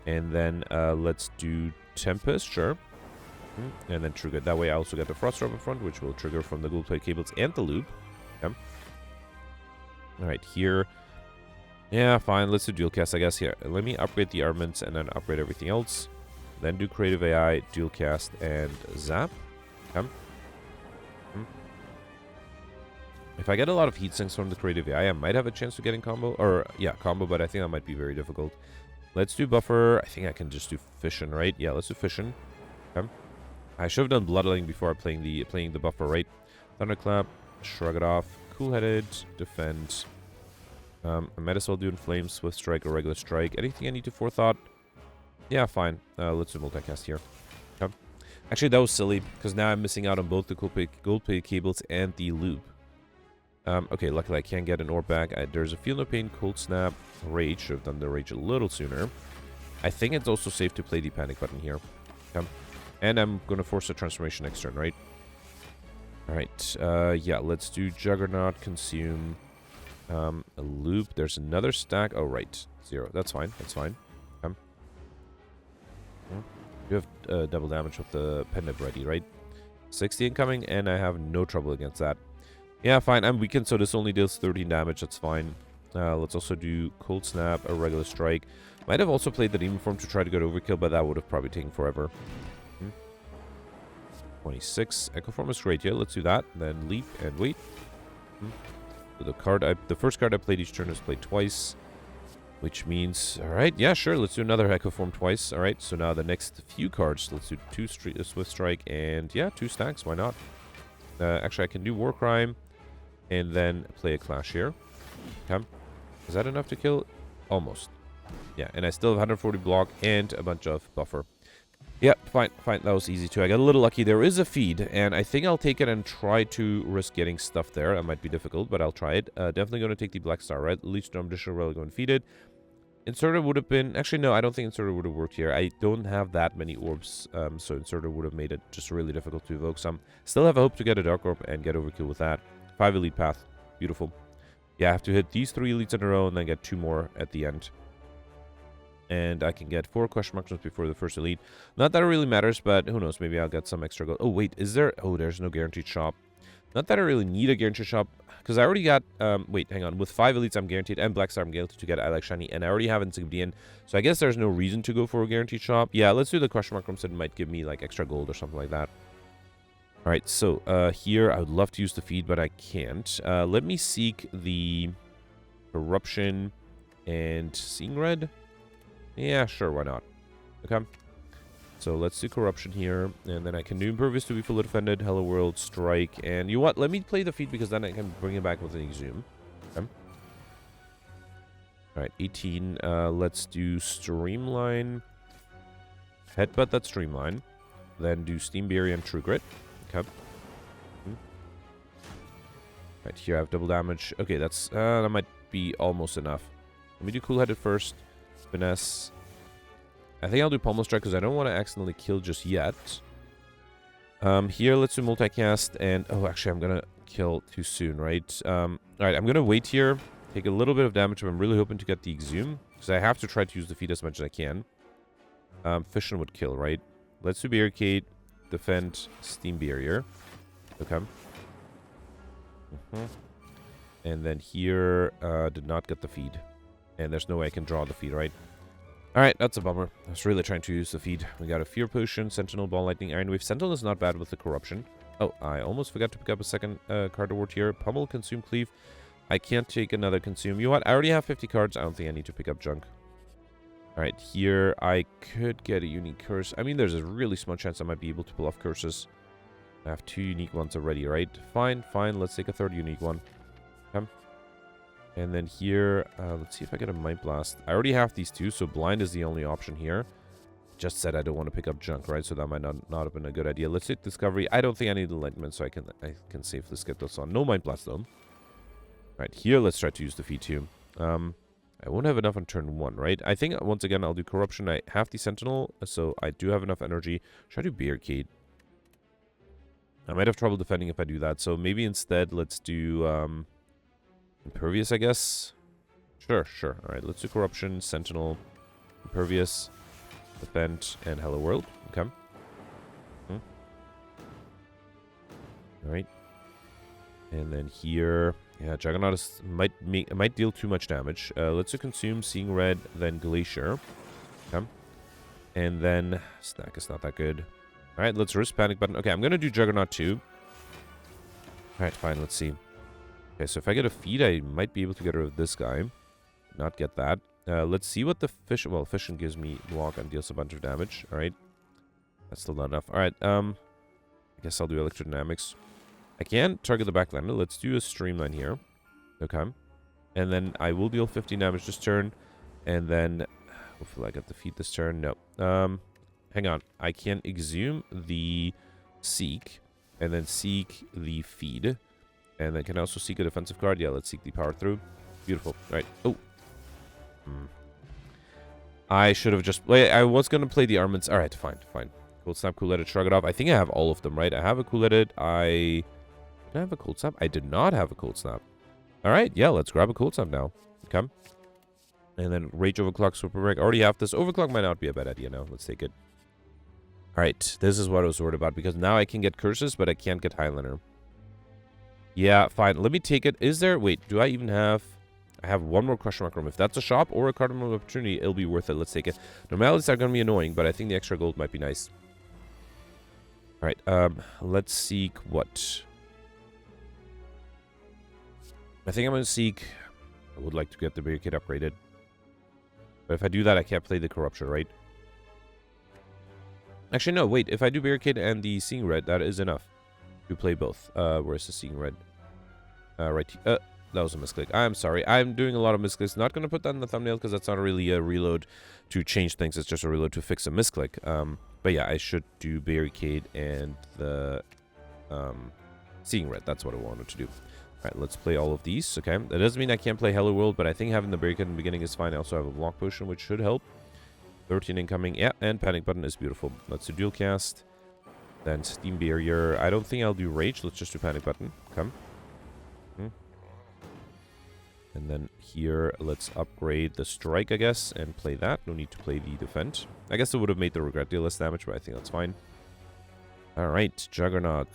And then let's do Tempest, sure. And then trigger. That way I also get the Frost Orb in front, which will trigger from the gold plate cables and the loop. Okay. Alright, here. Yeah, fine. Let's do Dual Cast, I guess. Here, let me upgrade the armaments and then upgrade everything else. Then do Creative AI, Dual Cast, and Zap. Okay. If I get a lot of heat sinks from the Creative AI, I might have a chance to get in combo. Or, yeah, combo, but I think that might be very difficult. Let's do Buffer. I think I can just do Fission, right? Yeah, let's do Fission. Okay. I should have done Bloodletting before playing the Buffer, right? Thunderclap, shrug it off. Cool-headed, defend. I might as well do Inflame, Swift Strike, or Regular Strike. Anything I need to Forethought? Yeah, fine. Let's do Multicast here. Okay. Actually, that was silly, because now I'm missing out on both the gold plate cables and the loop. Okay, luckily I can't get an orb back. There's a Feel No Pain, Cold Snap, Rage. Should have done the Rage a little sooner. I think it's also safe to play the Panic button here. Okay. And I'm going to force a transformation next turn, right? Alright, yeah, let's do Juggernaut, Consume, a Loop. There's another stack. Oh, right. 0. That's fine. That's fine. You have double damage with the pendant ready, right? 60 incoming, and I have no trouble against that. Yeah, fine. I'm weakened, so this only deals 13 damage. That's fine. Let's also do Cold Snap, a regular strike. Might have also played the Demon Form to try to get overkill, but that would have probably taken forever. 26. Echo Form is great. Yeah, let's do that. Then leap and wait. So the first card I played each turn is played twice. Which means, alright, yeah, sure, let's do another Echo Form twice. Alright, so now the next few cards, let's do 2 Swift Strike and, yeah, 2 stacks, why not? Actually, I can do War Crime and then play a Clash here. Okay. Is that enough to kill? Almost. Yeah, and I still have 140 block and a bunch of buffer. Yeah, fine, fine, that was easy too. I got a little lucky. There is a feed, and I think I'll take it and try to risk getting stuff there. That might be difficult, but I'll try it. Definitely going to take the Black Star, right? Leech Storm, Additional Relic, and feed it. Inserter would have been... Actually, no, I don't think Inserter would have worked here. I don't have that many orbs, so Inserter would have made it just really difficult to evoke some. Still have a hope to get a Dark Orb and get overkill with that. 5 Elite Path. Beautiful. Yeah, I have to hit these 3 Elites in a row and then get 2 more at the end. And I can get 4 question marks before the first Elite. Not that it really matters, but who knows? Maybe I'll get some extra gold. Oh, wait, is there... Oh, there's no guaranteed shop. Not that I really need a guaranteed shop, because I already got... wait, hang on. With 5 Elites, I'm guaranteed, and Black Star, I'm guaranteed to get I Like Shiny, and I already have Insignifiant, so I guess there's no reason to go for a guaranteed shop. Yeah, let's do the question mark room, so it might give me, like, extra gold or something like that. Alright, so, here, I would love to use the feed, but I can't. Let me seek the Corruption and Seeing Red. Yeah, sure, why not? Okay. So let's do Corruption here, and then I can do Impervious to be fully defended, Hello World, Strike, and you know what? Let me play the feed because then I can bring it back with an Exhume. Okay. Alright, 18. Let's do Streamline. Headbutt that Streamline. Then do Steam Barrier and True Grit. Okay. Right, here I have double damage. Okay, that's that might be almost enough. Let me do Cool-Headed first. Finesse. I think I'll do Pummel Strike because I don't want to accidentally kill just yet. Here, let's do Multicast, and... Oh, actually, I'm going to kill too soon, right? Alright, I'm going to wait here, take a little bit of damage, but I'm really hoping to get the Exhume, because I have to try to use the feed as much as I can. Fission would kill, right? Let's do Barricade, Defend, Steam Barrier. Okay. And then here, did not get the feed. And there's no way I can draw the feed, right? Alright, that's a bummer. I was really trying to use the feed. We got a Fear Potion, Sentinel, Ball Lightning, Iron Wave. Sentinel is not bad with the Corruption. Oh, I almost forgot to pick up a second card award here. Pummel, Consume, Cleave. I can't take another Consume. You know what? I already have 50 cards. I don't think I need to pick up junk. Alright, here I could get a unique curse. I mean, there's a really small chance I might be able to pull off curses. I have 2 unique ones already, right? Fine, fine. Let's take a 3rd unique one. Okay. And then here, let's see if I get a Mind Blast. I already have these 2, so Blind is the only option here. Just said I don't want to pick up junk, right? So that might not have been a good idea. Let's hit Discovery. I don't think I need Enlightenment, so I can safely skip this on. No Mind Blast, though. Right, here, let's try to use the feed too. I won't have enough on turn 1, right? I think, once again, I'll do Corruption. I have the Sentinel, so I do have enough energy. Should I do Barricade? I might have trouble defending if I do that, so maybe instead, let's do... Impervious, I guess. Sure, sure. Alright, let's do Corruption, Sentinel, Impervious, Defend, and Hello World. Okay. Alright. And then here... Yeah, Juggernaut might deal too much damage. Let's do Consume, Seeing Red, then Glacier. Okay. And then... Snack is not that good. Alright, let's risk Panic Button. Okay, I'm gonna do Juggernaut too. Alright, fine, let's see. Okay, so if I get a feed, I might be able to get rid of this guy. Not get that. Let's see what the fish... Well, Fission gives me block and deals a bunch of damage. Alright. That's still not enough. Alright, I guess I'll do Electrodynamics. I can target the backlander. Let's do a Streamline here. Okay. And then I will deal 15 damage this turn. And then... Hopefully I get the feed this turn. No. Hang on. I can Exhume the Seek. And then Seek the Feed. And then can I also seek a defensive card? Yeah, let's seek the Power Through. Beautiful. Right. Oh. I should have just... Wait, I was going to play the Armaments. Alright, fine, fine. Cold Snap, Cool-Headed, Shrug It Off. I think I have all of them, right? I have a Cool-Headed. Did I have a Cold Snap? I did not have a Cold Snap. Alright, yeah, let's grab a Cold Snap now. Okay. And then Rage Overclock, Super Break. I already have this. Overclock might not be a bad idea now. Let's take it. Alright, this is what I was worried about, because now I can get curses, but I can't get Highliner. Yeah, fine. Let me take it. Is there... Wait, do I even have... I have one more question mark room. If that's a shop or a card of opportunity, it'll be worth it. Let's take it. Normalities are going to be annoying, but I think the extra gold might be nice. Alright, let's seek what? I think I'm going to seek... I would like to get the barricade upgraded. But if I do that, I can't play the corruption, right? Actually, no, wait. If I do barricade and the seeing red, that is enough to play both. Where's the seeing red? Right. That was a misclick. I'm sorry. I'm doing a lot of misclicks. Not going to put that in the thumbnail because that's not really a reload to change things. It's just a reload to fix a misclick. But yeah, I should do barricade and the seeing red. That's what I wanted to do. All right, let's play all of these. Okay, that doesn't mean I can't play Hello World, but I think having the barricade in the beginning is fine. I also have a block potion, which should help. 13 incoming. Yeah, and panic button is beautiful. Let's do dual cast. Then steam barrier. I don't think I'll do rage. Let's just do panic button. Come. And then here, let's upgrade the strike, I guess, and play that. No need to play the defend. I guess it would have made the regret deal less damage, but I think that's fine. Alright, Juggernaut.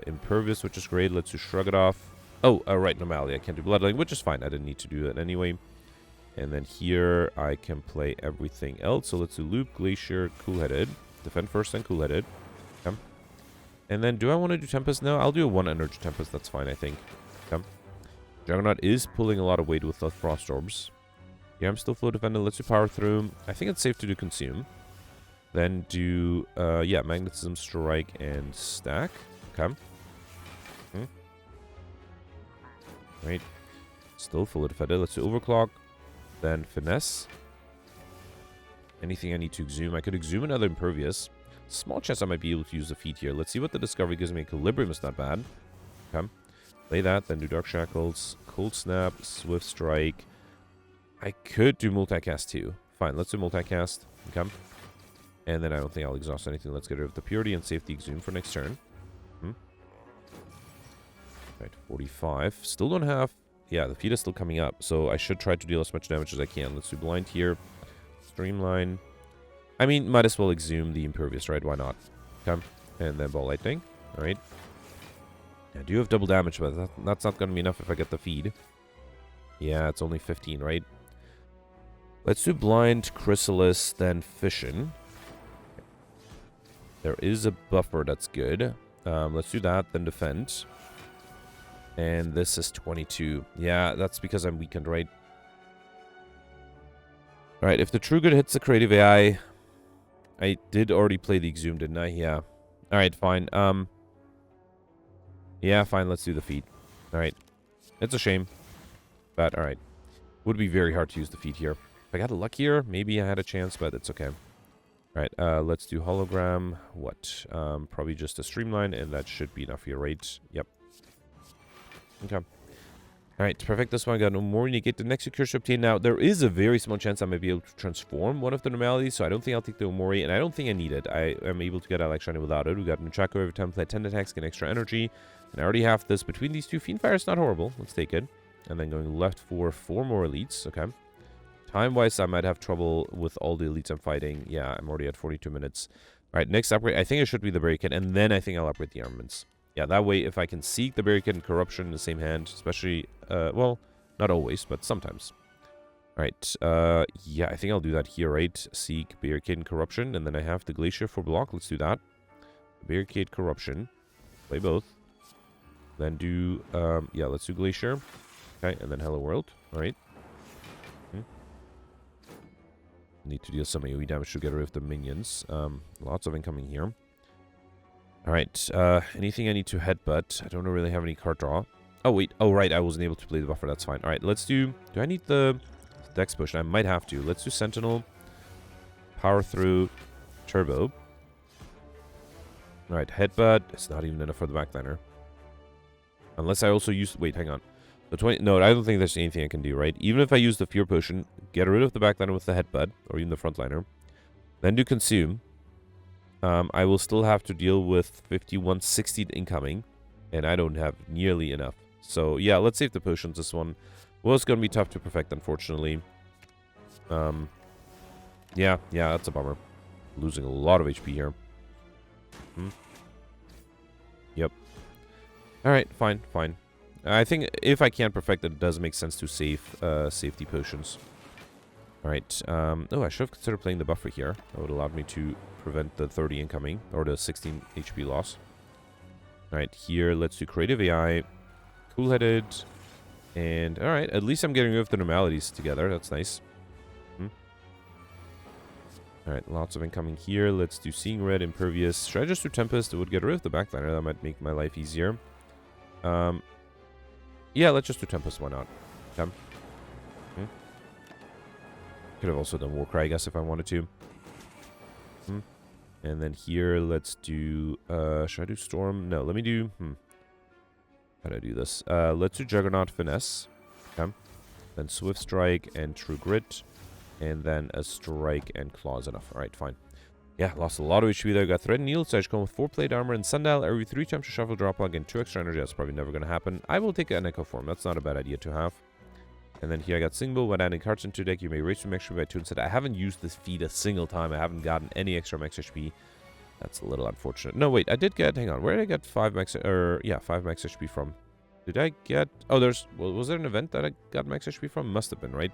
Impervious, which is great. Let's do Shrug It Off. Oh, right, normality. I can't do Bloodline, which is fine. I didn't need to do that anyway. And then here, I can play everything else. So let's do Loop, Glacier, Cool-Headed. Defend first, then Cool-Headed. Come. And then, do I want to do Tempest? No, I'll do a 1 Energy Tempest. That's fine, I think. Come. Juggernaut is pulling a lot of weight with the Frost Orbs. Yeah, I'm still Flow Defender. Let's do Power Through. I think it's safe to do Consume. Then do, yeah, Magnetism, Strike, and Stack. Okay. Right. Still Full Defender. Let's do Overclock. Then Finesse. Anything I need to exhume? I could exhume another Impervious. Small chance I might be able to use the feat here. Let's see what the Discovery gives me. Equilibrium is not bad. Okay. Play that, then do Dark Shackles, Cold Snap, Swift Strike. I could do Multicast too. Fine, let's do Multicast. Okay. And then I don't think I'll exhaust anything. Let's get rid of the Purity and save the Exhume for next turn. Right, 45. Still don't have... Yeah, the feat is still coming up, so I should try to deal as much damage as I can. Let's do Blind here. Streamline. I mean, might as well Exhume the Impervious, right? Why not? Okay. And then Ball Lightning. Alright. I do have double damage, but that's not going to be enough if I get the feed. Yeah, it's only 15, right? Let's do Blind, Chrysalis, then Fission. There is a buffer that's good. Let's do that, then Defend. And this is 22. Yeah, that's because I'm weakened, right? Alright, if the True Good hits the Creative AI... I did already play the Exhume, didn't I? Yeah. Alright, fine. Yeah, fine, let's do the feat. Alright. It's a shame. But, alright. Would be very hard to use the feat here. If I got luck here, maybe I had a chance, but it's okay. Alright, let's do Hologram. What? Probably just a Streamline, and that should be enough here, right? Yep. Okay. Alright, perfect. This one I got no more. Negate the next secure obtain. Now, there is a very small chance I might be able to transform one of the normalities, so I don't think I'll take the Omori, and I don't think I need it. I am able to get Alex Shiny without it. We got Nunchaku every time I play 10 attacks, get extra energy. And I already have this between these two. Fiendfire is not horrible. Let's take it. And then going left for 4 more elites. Okay. Time-wise, I might have trouble with all the elites I'm fighting. Yeah, I'm already at 42 minutes. Alright, next upgrade. I think it should be the Barricade, and then I think I'll upgrade the armaments. Yeah, that way, if I can seek the Barricade and Corruption in the same hand, especially, well, not always, but sometimes. Alright, yeah, I think I'll do that here, right? Seek, Barricade, and Corruption, and then I have the Glacier for block. Let's do that. Barricade, Corruption. Play both. Then do, yeah, let's do Glacier. Okay, and then Hello World. Alright. Need to deal some AoE damage to get rid of the minions. Lots of incoming here. Alright, anything I need to headbutt? I don't really have any card draw. Oh, wait. Oh, right, I wasn't able to play the buffer. That's fine. Alright, let's do... Do I need the Dex Potion? I might have to. Let's do Sentinel. Power Through. Turbo. Alright, headbutt. It's not even enough for the backliner. Unless I also use... Wait, hang on. The 20... No, I don't think there's anything I can do, right? Even if I use the Fear Potion, get rid of the backliner with the headbutt, or even the frontliner, then do Consume. I will still have to deal with 5160 incoming, and I don't have nearly enough. So, yeah, let's save the potions. This one was going to be tough to perfect, unfortunately. Yeah, that's a bummer. Losing a lot of HP here. Hmm. Yep. Alright, fine, fine. I think if I can't perfect it, it does make sense to save safety potions. Alright, oh, I should have considered playing the buffer here. That would allow me to prevent the 30 incoming, or the 16 HP loss. Alright, here, let's do Creative AI, Cool-Headed, and alright, at least I'm getting rid of the normalities together, that's nice. Alright, lots of incoming here. Let's do Seeing Red, Impervious. Should I just do Tempest? It would get rid of the backliner. That might make my life easier. Yeah, let's just do Tempest. Why not? Could have also done Warcry, I guess, if I wanted to. And then here, let's do... should I do Storm? No, let me do... How do I do this? Let's do Juggernaut, Finesse. Then Swift Strike and True Grit. And then a Strike and Claw is enough. Alright, fine. Yeah, lost a lot of HP there. Got Thread and Yield, so I should go with 4 plate armor and Sundial. Every 3 times to shuffle, drop log, and 2 extra energy. That's probably never going to happen. I will take an Echo Form. That's not a bad idea to have. And then here I got Singbo. When adding cards into deck, you may raise from XP by 2 instead. I haven't used this feat a single time. I haven't gotten any extra max HP. That's a little unfortunate. No, wait, I did get... Hang on, where did I get 5 max... yeah, 5 max HP from? Did I get... Oh, there's... Well, was there an event that I got max HP from? Must have been, right?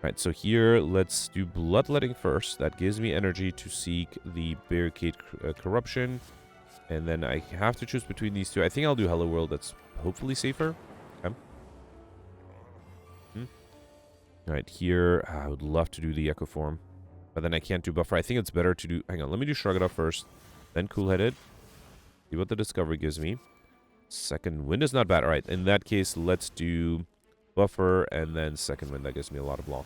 Alright, so here, let's do Bloodletting first. That gives me energy to seek the Barricade Corruption. And then I have to choose between these two. I think I'll do Hello World. That's hopefully safer. Okay. Alright, here, I would love to do the Echo Form. But then I can't do Buffer. I think it's better to do... Hang on, let me do Shrug It Off first. Then Cool-Headed. See what the Discovery gives me. Second Wind is not bad. Alright, in that case, let's do... Buffer, and then Second Wind. That gives me a lot of block.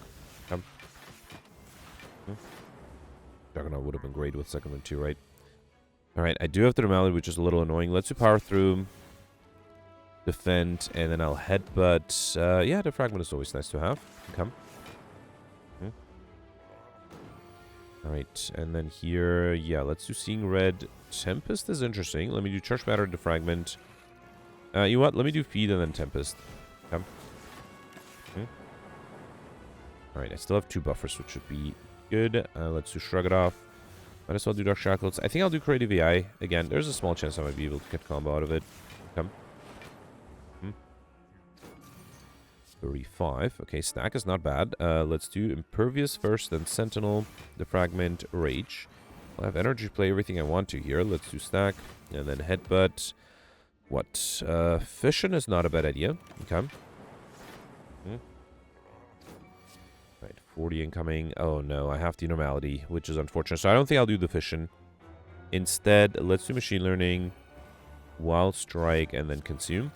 Juggernaut would have been great with Second Wind too, right? Alright, I do have the Normality, which is a little annoying. Let's do Power Through, Defend, and then I'll Headbutt. Yeah, the Fragment is always nice to have. Alright, and then here, yeah, let's do Seeing Red. Tempest is interesting. Let me do Charge Matter, Defragment. You know what? Let me do Feed and then Tempest. Alright, I still have 2 buffers, which should be good. Let's do Shrug It Off. Might as well do Dark Shackles. I think I'll do Creative AI. Again, there's a small chance I might be able to get combo out of it. 35. Okay, Stack is not bad. Let's do Impervious first, then Sentinel, Defragment, Rage. I'll have energy to play everything I want to here. Let's do Stack, and then Headbutt. What? Fission is not a bad idea. Okay. Right, 40 incoming. Oh no, I have the Normality, which is unfortunate. So I don't think I'll do the Fission. Instead, let's do Machine Learning, Wild Strike, and then Consume.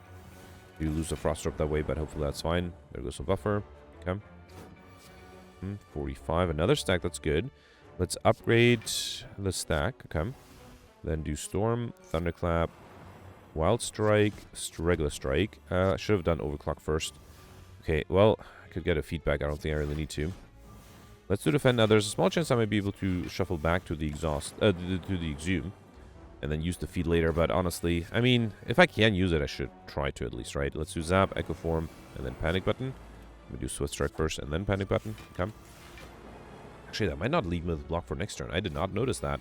You lose a Frost Drop that way, but hopefully that's fine. There goes a Buffer. Okay. 45. Another Stack, that's good. Let's upgrade the Stack. Okay. Then do Storm, Thunderclap, Wild Strike, Regular Strike. I should have done Overclock first. Okay, well, I could get a feedback. I don't think I really need to. Let's do Defend. Now, there's a small chance I might be able to shuffle back to the Exhaust, to the Exhume, and then use the Feed later. But honestly, I mean, if I can use it, I should try to at least, right? Let's do Zap, Echo Form, and then Panic Button. Let me do Swift Strike first, and then Panic Button. Okay. Actually, that might not leave me with block for next turn. I did not notice that.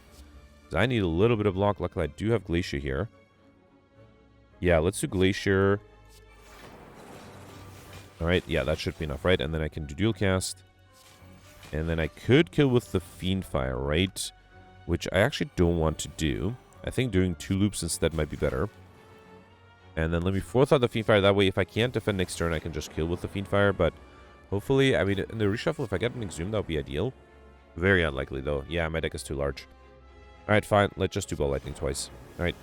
I need a little bit of block. Luckily, I do have Glacier here. Yeah, let's do Glacier. Alright, yeah, that should be enough, right? And then I can do Dual Cast. And then I could kill with the Fiendfire, right? Which I actually don't want to do. I think doing 2 loops instead might be better. And then let me Forethought the Fiendfire. That way, if I can't defend next turn, I can just kill with the Fiendfire. But hopefully, I mean, in the reshuffle, if I get an Exhume, that would be ideal. Very unlikely, though. Yeah, my deck is too large. Alright, fine. Let's just do Ball Lightning twice. Alright.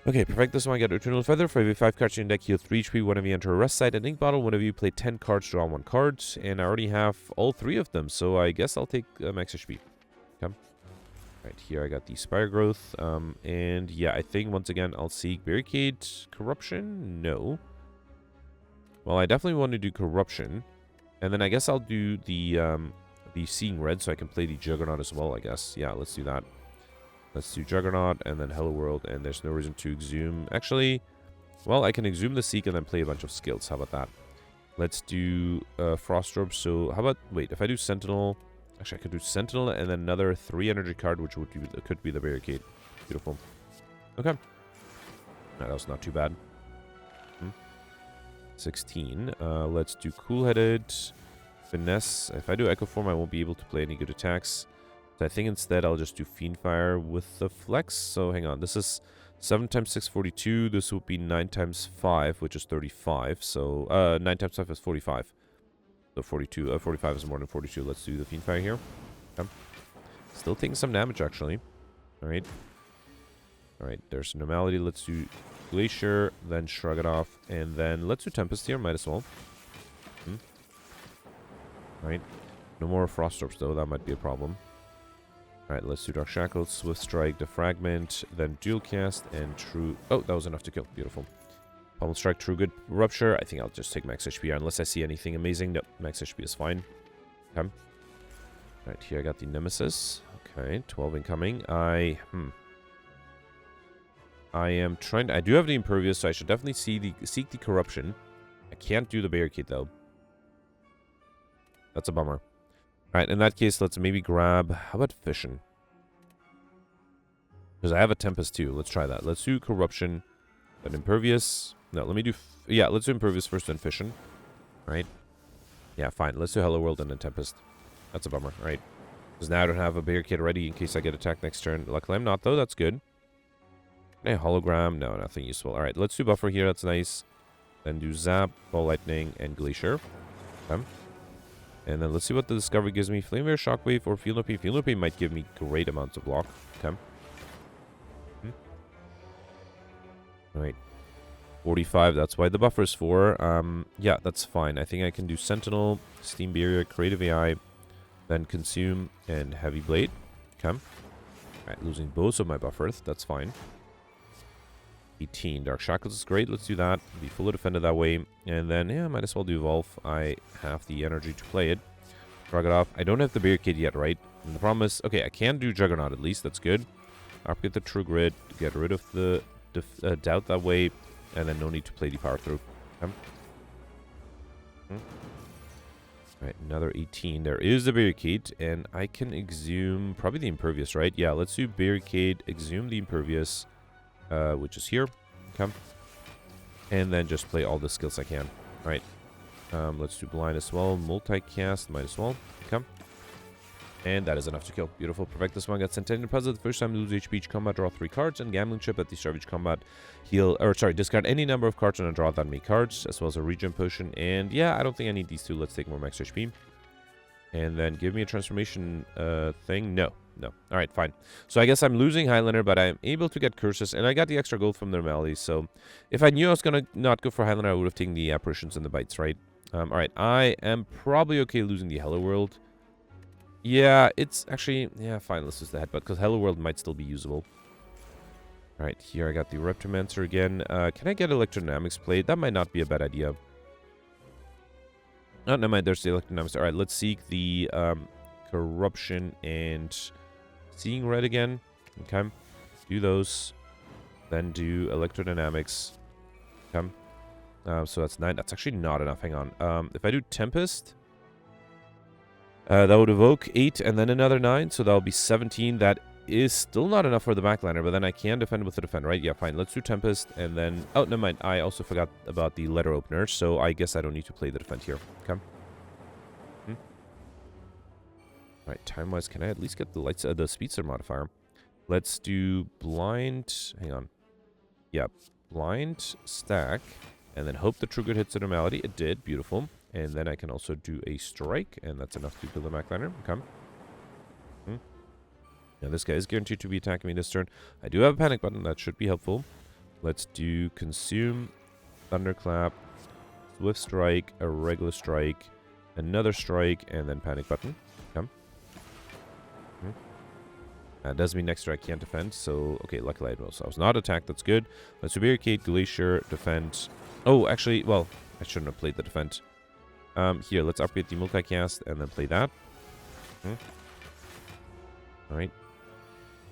Okay, perfect. This one I get Eternal Feather. For every 5 cards in your deck, heal 3 HP whenever you enter a rest site. An Ink Bottle. Whenever you play 10 cards, draw 1 card. And I already have all 3 of them, so I guess I'll take max HP. Okay. Right, here I got the Spire Growth. And yeah, I think once again I'll seek Barricade Corruption. No. Well, I definitely want to do Corruption. And then I guess I'll do the Seeing Red so I can play the Juggernaut as well, I guess. Yeah, let's do that. Let's do Juggernaut and then Hello World, and there's no reason to Exhume. Actually, well, I can Exhume the Seek and then play a bunch of skills. How about that? Let's do Frost Orb. So how about, wait, if I do Sentinel, actually I could do Sentinel and then another 3 energy card, which would be, could be the Barricade. Beautiful. Okay. That was not too bad. 16. Let's do cool-headed. Finesse. If I do Echo Form, I won't be able to play any good attacks. So I think instead I'll just do Fiendfire with the Flex. So hang on. This is 7 times 6, 42. This would be 9 times 5, which is 35. So 9 times 5 is 45. So 42. 45 is more than 42. Let's do the Fiendfire here. Okay. Still taking some damage, actually. Alright. Alright, there's Normality. Let's do Glacier, then Shrug it off, and then let's do Tempest here. Might as well. Alright. No more Frost Orbs, though. That might be a problem. Alright, let's do Dark Shackles, Swift Strike, Defragment, then Dual Cast, and True... Oh, that was enough to kill. Beautiful. Pummel Strike, True Good, Rupture. I think I'll just take Max HP unless I see anything amazing. No, Max HP is fine. Okay. Alright, here I got the Nemesis. Okay, 12 incoming. I am trying to... I do have the Impervious, so I should definitely seek the Corruption. I can't do the Barricade, though. That's a bummer. Alright, in that case, let's maybe grab... How about Fission? Because I have a Tempest, too. Let's try that. Let's do Corruption. Then Impervious. No, let me do... Yeah, let's do Impervious first, then Fission. Right? Yeah, fine. Let's do Hello World and then Tempest. That's a bummer, right? Because now I don't have a Barricade ready in case I get attacked next turn. Luckily I'm not, though. That's good. Okay, Hologram. No, nothing useful. Alright, let's do Buffer here. That's nice. Then do Zap, Ball Lightning, and Glacier. Okay. And then let's see what the Discovery gives me. Flameware, Shockwave, or Field No Pain. Field No Pain might give me great amounts of block. Okay. Alright. 45, that's why the buffer's for. Yeah, that's fine. I think I can do Sentinel, Steam Barrier, Creative AI, then Consume, and Heavy Blade. Okay. Alright, losing both of my buffers. That's fine. 18. Dark Shackles is great. Let's do that. Be fully defended that way. And then, yeah, might as well do Evolve. I have the energy to play it. Shrug it off. I don't have the Barricade yet, right? And the problem is, okay, I can do Juggernaut at least. That's good. Upgrade the True Grid. Get rid of the Doubt that way. And then no need to play the Power Through. Okay. Alright, another 18. There is the Barricade. And I can Exhume probably the Impervious, right? Yeah, let's do Barricade. Exhume the Impervious. Which is here. Okay. And then just play all the skills I can. Right. Let's do Blind as well. Multicast, might as well. Okay. And that is enough to kill. Beautiful. Perfect. This one got Centennial Puzzle. The first time you lose HP each combat, draw 3 cards. And Gambling Chip at the start of each combat. Discard any number of cards and draw that many cards. As well as a Regen Potion. And yeah, I don't think I need these two. Let's take more Max HP. And then give me a transformation thing. No. Alright, fine. So I guess I'm losing Highlander, but I'm able to get Curses. And I got the extra gold from the Normalities. So if I knew I was going to not go for Highlander, I would have taken the Apparitions and the Bites, right? Alright, I am probably okay losing the Hello World. Yeah, it's actually... Yeah, fine, let's use the Headbutt, because Hello World might still be usable. Alright, here I got the Reptomancer again. Can I get Electrodynamics played? That might not be a bad idea. Oh, never mind, there's the Electrodynamics. Alright, let's seek the Corruption and Seeing Red again. Okay, do those. Then do Electrodynamics. Okay. So that's 9. That's actually not enough. Hang on. If I do Tempest... that would evoke 8 and then another 9, so that'll be 17. That is still not enough for the backliner, but then I can defend with the defend, right? Yeah, fine. Let's do Tempest, and then... Oh, never mind. I also forgot about the letter opener, so I guess I don't need to play the defend here. Okay. Alright, time-wise, can I at least get the lights, the speedster modifier? Let's do blind... Hang on. Yeah, blind, stack, and then hope the True Good hits the Normality. It did. Beautiful. And then I can also do a strike, and that's enough to kill the backliner. Okay. Now this guy is guaranteed to be attacking me this turn. I do have a panic button. That should be helpful. Let's do Consume, Thunderclap, Swift Strike, a regular strike, another strike, and then panic button. Okay. That does mean next turn I can't defend, so... Okay, luckily I was not attacked. That's good. Let's do Barricade, Glacier, defend. Oh, actually, well, I shouldn't have played the defend. Here, let's upgrade the multicast and then play that. Alright.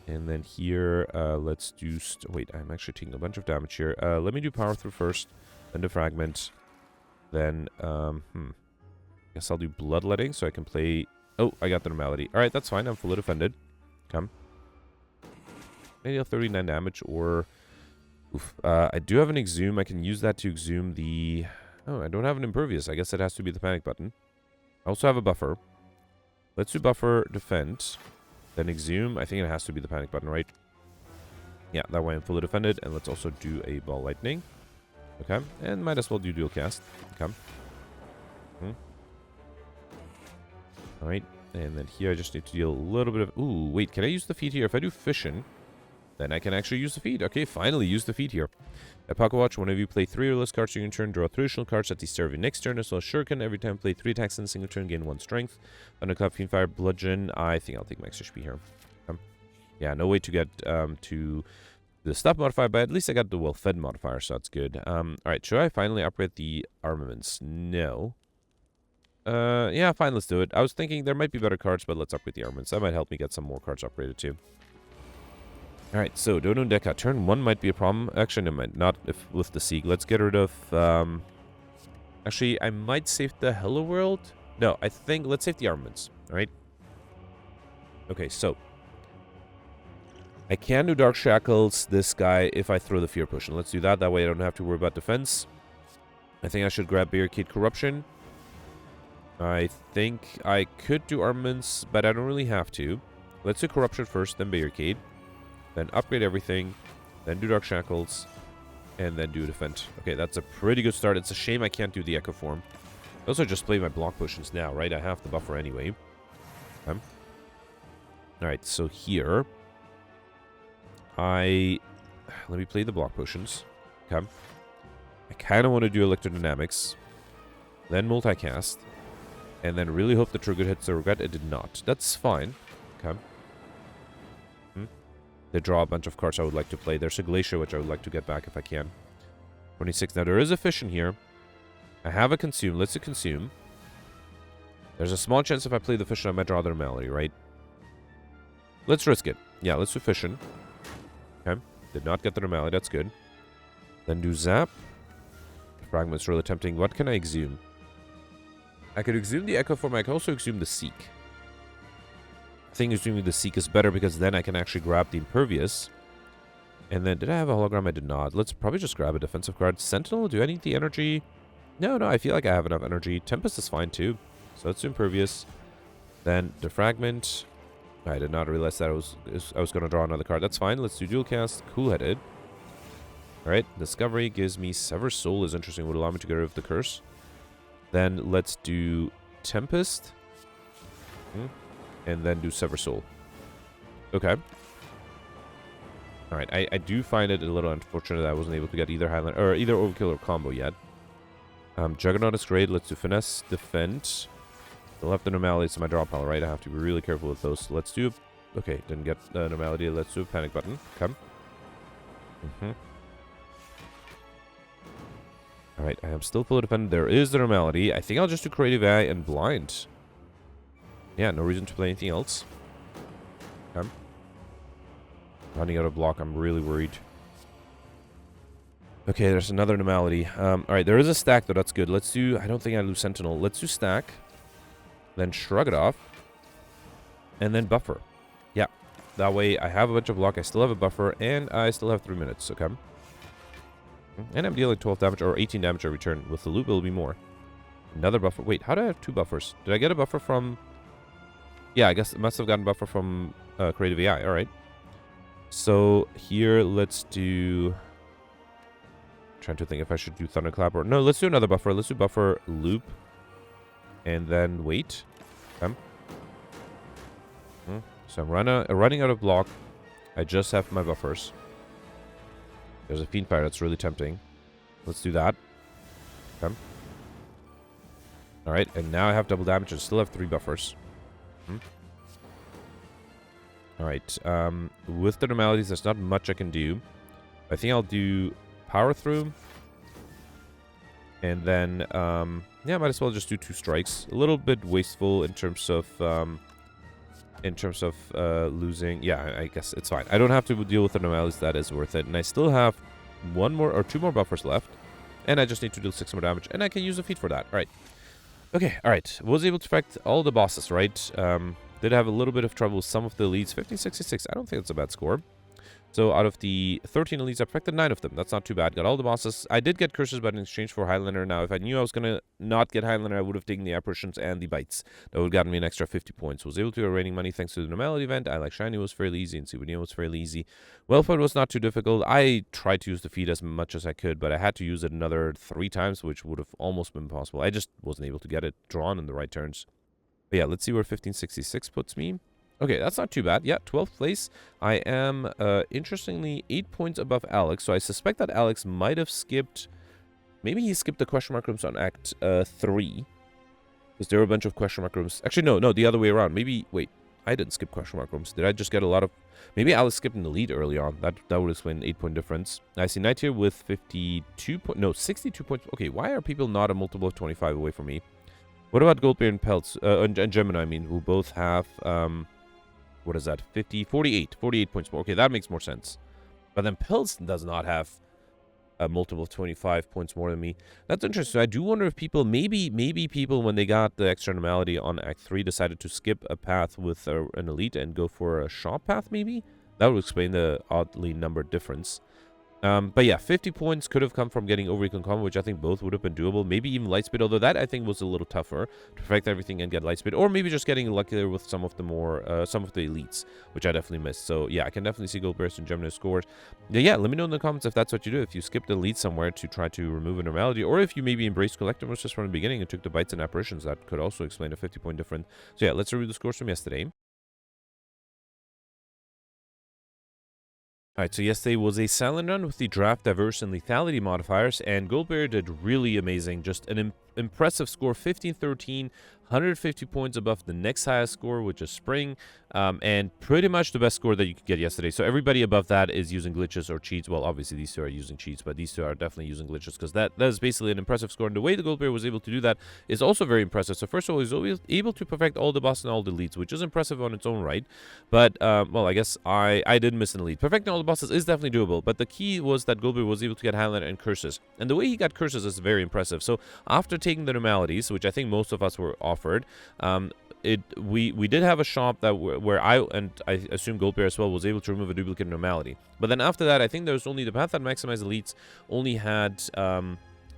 And then here, let's do... Wait, I'm actually taking a bunch of damage here. Let me do Power Through first, then Defragment. Then, guess I'll do Bloodletting so I can play... Oh, I got the Normality. Alright, that's fine. I'm fully defended. Come. Maybe deal 39 damage, or... Oof. I do have an Exhume. I can use that to Exhume the... Oh, I don't have an Impervious. I guess it has to be the panic button. I also have a buffer. Let's do buffer, defend, then Exhume. I think it has to be the panic button, right? Yeah, that way I'm fully defended. And let's also do a ball lightning. Okay, and might as well do dual cast. Okay. Alright, and then here I just need to deal a little bit of... Ooh, wait, can I use the feed here? If I do fission, then I can actually use the feed. Okay, finally use the feed here. At Pocket Watch, whenever you play 3 or less cards during your turn, draw 3 additional cards at the start of your next turn, as well as Shuriken. Every time play 3 attacks in a single turn, gain 1 strength. Thunderclap, Fiendfire, Bludgeon. I think I'll take my extra HP here. Yeah, no way to get to the stop modifier, but at least I got the well-fed modifier, so that's good. Alright, should I finally upgrade the armaments? No. Yeah, fine, let's do it. I was thinking there might be better cards, but let's upgrade the armaments. That might help me get some more cards upgraded too. Alright, so Dono Deca. Turn 1 might be a problem. Actually, no, might not if with the Sieg. Let's get rid of... Actually, I might save the Hello World. No, I think... Let's save the armaments. Alright? Okay, so... I can do Dark Shackles this guy if I throw the Fear Potion. Let's do that. That way I don't have to worry about defense. I think I should grab Barricade Corruption. I think I could do armaments, but I don't really have to. Let's do Corruption first, then Barricade. Then upgrade everything. Then do Dark Shackles. And then do Defend. Okay, that's a pretty good start. It's a shame I can't do the Echo Form. I also just play my block potions now, right? I have the buffer anyway. Okay. Alright, so here... Let me play the block potions. Okay. I kind of want to do Electrodynamics. Then multicast. And then really hope the trigger hits the regret. It did not. That's fine. Okay. They draw a bunch of cards I would like to play. There's a Glacier, which I would like to get back if I can. 26. Now, there is a Fission here. I have a Consume. Let's do Consume. There's a small chance if I play the Fission, I might draw the Malady, right? Let's risk it. Yeah, let's do Fission. Okay. Did not get the Normality. That's good. Then do Zap. Fragment's really tempting. What can I Exhume? I could Exhume the Echo Form. I could also Exhume the Seek. I think Exhuming the Seek is better because then I can actually grab the Impervious. And then, did I have a Hologram? I did not. Let's probably just grab a defensive card. Sentinel, do I need the energy? No, I feel like I have enough energy. Tempest is fine too. So let's do Impervious. Then Defragment. I did not realize that I was going to draw another card. That's fine. Let's do Dual Cast. Cool-Headed. Alright, Discovery gives me Sever Soul is interesting. Would allow me to get rid of the Curse. Then let's do Tempest. And then do Sever Soul. Okay. Alright, I do find it a little unfortunate that I wasn't able to get either Highland or either Overkill or combo yet. Juggernaut is great. Let's do Finesse, Defend. The left the Normality to my draw pile, right? I have to be really careful with those. Let's do... Okay, didn't get the Normality. Let's do a Panic Button. Come. Alright, I am still fully defended. There is the Normality. I think I'll just do Creative AI and Blind. Yeah, no reason to play anything else. Okay. Running out of block, I'm really worried. Okay, there's another Normality. Alright, there is a stack, though. That's good. Let's do... I don't think I lose Sentinel. Let's do Stack. Then Shrug it off. And then Buffer. Yeah. That way, I have a bunch of block. I still have a buffer. And I still have 3 minutes. Okay. And I'm dealing 12 damage or 18 damage every turn. With the loop, it'll be more. Another buffer. Wait, how do I have 2 buffers? Did I get a buffer from... Yeah, I guess I must have gotten a buffer from Creative AI. Alright. So, here, let's do... Trying to think if I should do Thunderclap or... No, let's do another buffer. Let's do buffer, loop. And then wait. Okay. So I'm running out of block. I just have my buffers. There's a Fiendfire that's really tempting. Let's do that. Okay. Alright, and now I have double damage and still have 3 buffers. Alright, with the Normalities, there's not much I can do. I think I'll do Power Through. And then, yeah, might as well just do 2 strikes. A little bit wasteful in terms of losing. Yeah, I guess it's fine. I don't have to deal with the Normalities. That is worth it. And I still have 1 more or 2 more buffers left. And I just need to deal 6 more damage. And I can use a feat for that. All right. Okay, all right. Was able to affect all the bosses, right? Did have a little bit of trouble with some of the elites. 1566. I don't think it's a bad score. So out of the 13 elites, I perfected 9 of them. That's not too bad. Got all the bosses. I did get curses, but in exchange for Highlander. Now, if I knew I was going to not get Highlander, I would have taken the apparitions and the bites. That would have gotten me an extra 50 points. Was able to get raining money thanks to the normality event. I like Shiny was fairly easy, and Souvenir was fairly easy. Wellfed was not too difficult. I tried to use the feed as much as I could, but I had to use it another 3 times, which would have almost been possible. I just wasn't able to get it drawn in the right turns. But yeah, let's see where 1566 puts me. Okay, that's not too bad. Yeah, 12th place. I am, interestingly, 8 points above Alex. So I suspect that Alex might have skipped... Maybe he skipped the question mark rooms on Act 3. Because there were a bunch of question mark rooms. Actually, no, the other way around. Maybe... Wait, I didn't skip question mark rooms. Did I just get a lot of... Maybe Alex skipped in the lead early on. That would explain an 8-point difference. I see Knight here with 52 points... No, 62 points. Okay, why are people not a multiple of 25 away from me? What about Goldbeard and Peltz? And Gemini, I mean, who both have... What is that? 48 points more. Okay, that makes more sense. But then Peltz does not have a multiple of 25 points more than me. That's interesting. So I do wonder if people, maybe people, when they got the extra normality on Act 3, decided to skip a path with an elite and go for a shop path, maybe? That would explain the oddly numbered difference. But yeah, 50 points could have come from getting overequal combo, which I think both would have been doable. Maybe even lightspeed, although that I think was a little tougher to perfect everything and get lightspeed, or maybe just getting luckier with some of the more, some of the elites, which I definitely missed. So yeah, I can definitely see Goldbear's and Gemini scores. Yeah, let me know in the comments if that's what you do, if you skipped the elite somewhere to try to remove a normality, or if you maybe embraced Collectiveness just from the beginning and took the bites and apparitions. That could also explain a 50-point difference. So yeah, let's review the scores from yesterday. Alright, so yesterday was a silent run with the draft, diverse, and lethality modifiers, and Goldbear did really amazing. Just an impressive score, 15-13, 150 points above the next highest score, which is Spring, and pretty much the best score that you could get yesterday. So everybody above that is using glitches or cheats. Well, obviously these two are using cheats, but these two are definitely using glitches, because that is basically an impressive score, and the way the Goldbear was able to do that is also very impressive. So first of all, he's always able to perfect all the bosses and all the elites, which is impressive on its own right, but, well, I guess I did miss an elite. Perfecting all the bosses is definitely doable, but the key was that Goldbear was able to get Highlander and curses, and the way he got curses is very impressive. So after taking the normalities, which I think most of us were offered, we did have a shop that where I assume Goldbear as well was able to remove a duplicate normality. But then after that, I think there's only the path that maximized elites only had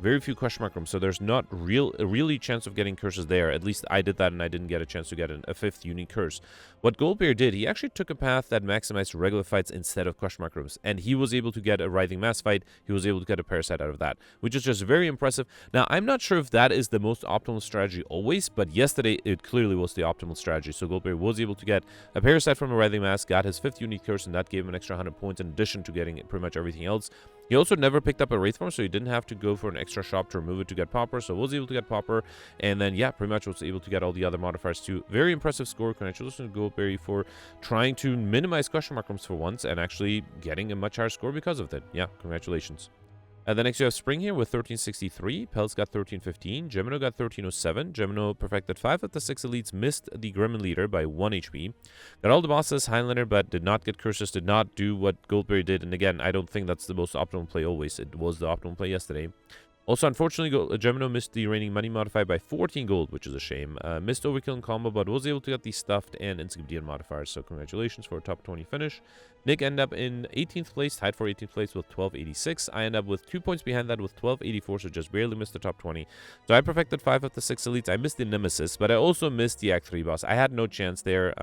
very few question mark rooms, so there's not really chance of getting curses there. At least I did that, and I didn't get a chance to get a 5th unique curse. What Goldbear did, he actually took a path that maximized regular fights instead of question mark rooms, and he was able to get a Writhing Mass fight. He was able to get a Parasite out of that, which is just very impressive. Now, I'm not sure if that is the most optimal strategy always, but yesterday it clearly was the optimal strategy. So Goldbear was able to get a Parasite from a Writhing Mass, got his 5th unique curse, and that gave him an extra 100 points in addition to getting pretty much everything else. He also never picked up a Wraith form, so he didn't have to go for an extra shop to remove it to get Pauper, so was able to get Pauper, and then, yeah, pretty much was able to get all the other modifiers too. Very impressive score. Congratulations to Goldberry for trying to minimize question mark rooms for once, and actually getting a much higher score because of it. Yeah, congratulations. And then next you have Spring here with 1363. Peltz got 1315. Gemino got 1307. Gemino perfected 5 of the 6 elites, missed the Gremlin leader by 1 HP. Got all the bosses, Highlander, but did not get curses, did not do what Goldberry did. And again, I don't think that's the most optimal play always. It was the optimal play yesterday. Also, unfortunately, Gemino missed the reigning money modifier by 14 gold, which is a shame. Missed overkill and combo, but was able to get the stuffed and insignificant modifiers. So congratulations for a top 20 finish. Nick ended up in 18th place, tied for 18th place with 1286. I ended up with 2 points behind that with 1284, so just barely missed the top 20. So I perfected 5 of the 6 elites. I missed the Nemesis, but I also missed the Act 3 boss. I had no chance there.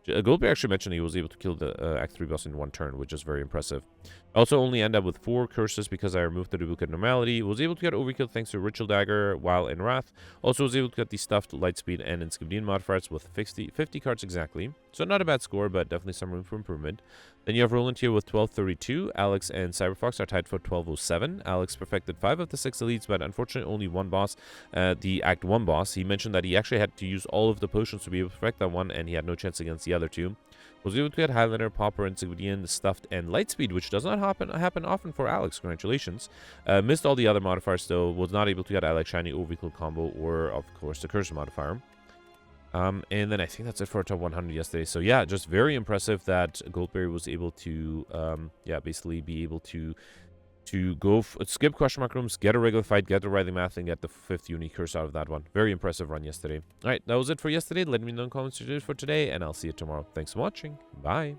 Goldberg actually mentioned he was able to kill the Act 3 boss in 1 turn, which is very impressive. Also only ended up with 4 curses because I removed the duplicate normality. Was able to get overkill thanks to Ritual Dagger while in Wrath. Also was able to get the stuffed Lightspeed and Insignificant modifiers with 50 cards exactly. So not a bad score, but definitely some room for improvement. Then you have Roland here with 1232. Alex and Cyberfox are tied for 1207. Alex perfected 5 of the 6 elites, but unfortunately only 1 boss, the Act 1 boss. He mentioned that he actually had to use all of the potions to be able to perfect that one, and he had no chance against the other 2. Was able to get Highlander, Pauper, Insignificant, Stuffed, and Lightspeed, which does not happen often for Alex. Congratulations. Missed all the other modifiers, though. Was not able to get Alex Shiny, Overkill combo, or, of course, the Curse modifier. And then I think that's it for our top 100 yesterday. So yeah, just very impressive that Goldberry was able to, yeah, basically be able to go skip question mark rooms, get a regular fight, get the Writhing Math, and get the 5th unique curse out of that one. Very impressive run yesterday. All right, that was it for yesterday. Let me know in the comments what you did for today, and I'll see you tomorrow. Thanks for watching. Bye.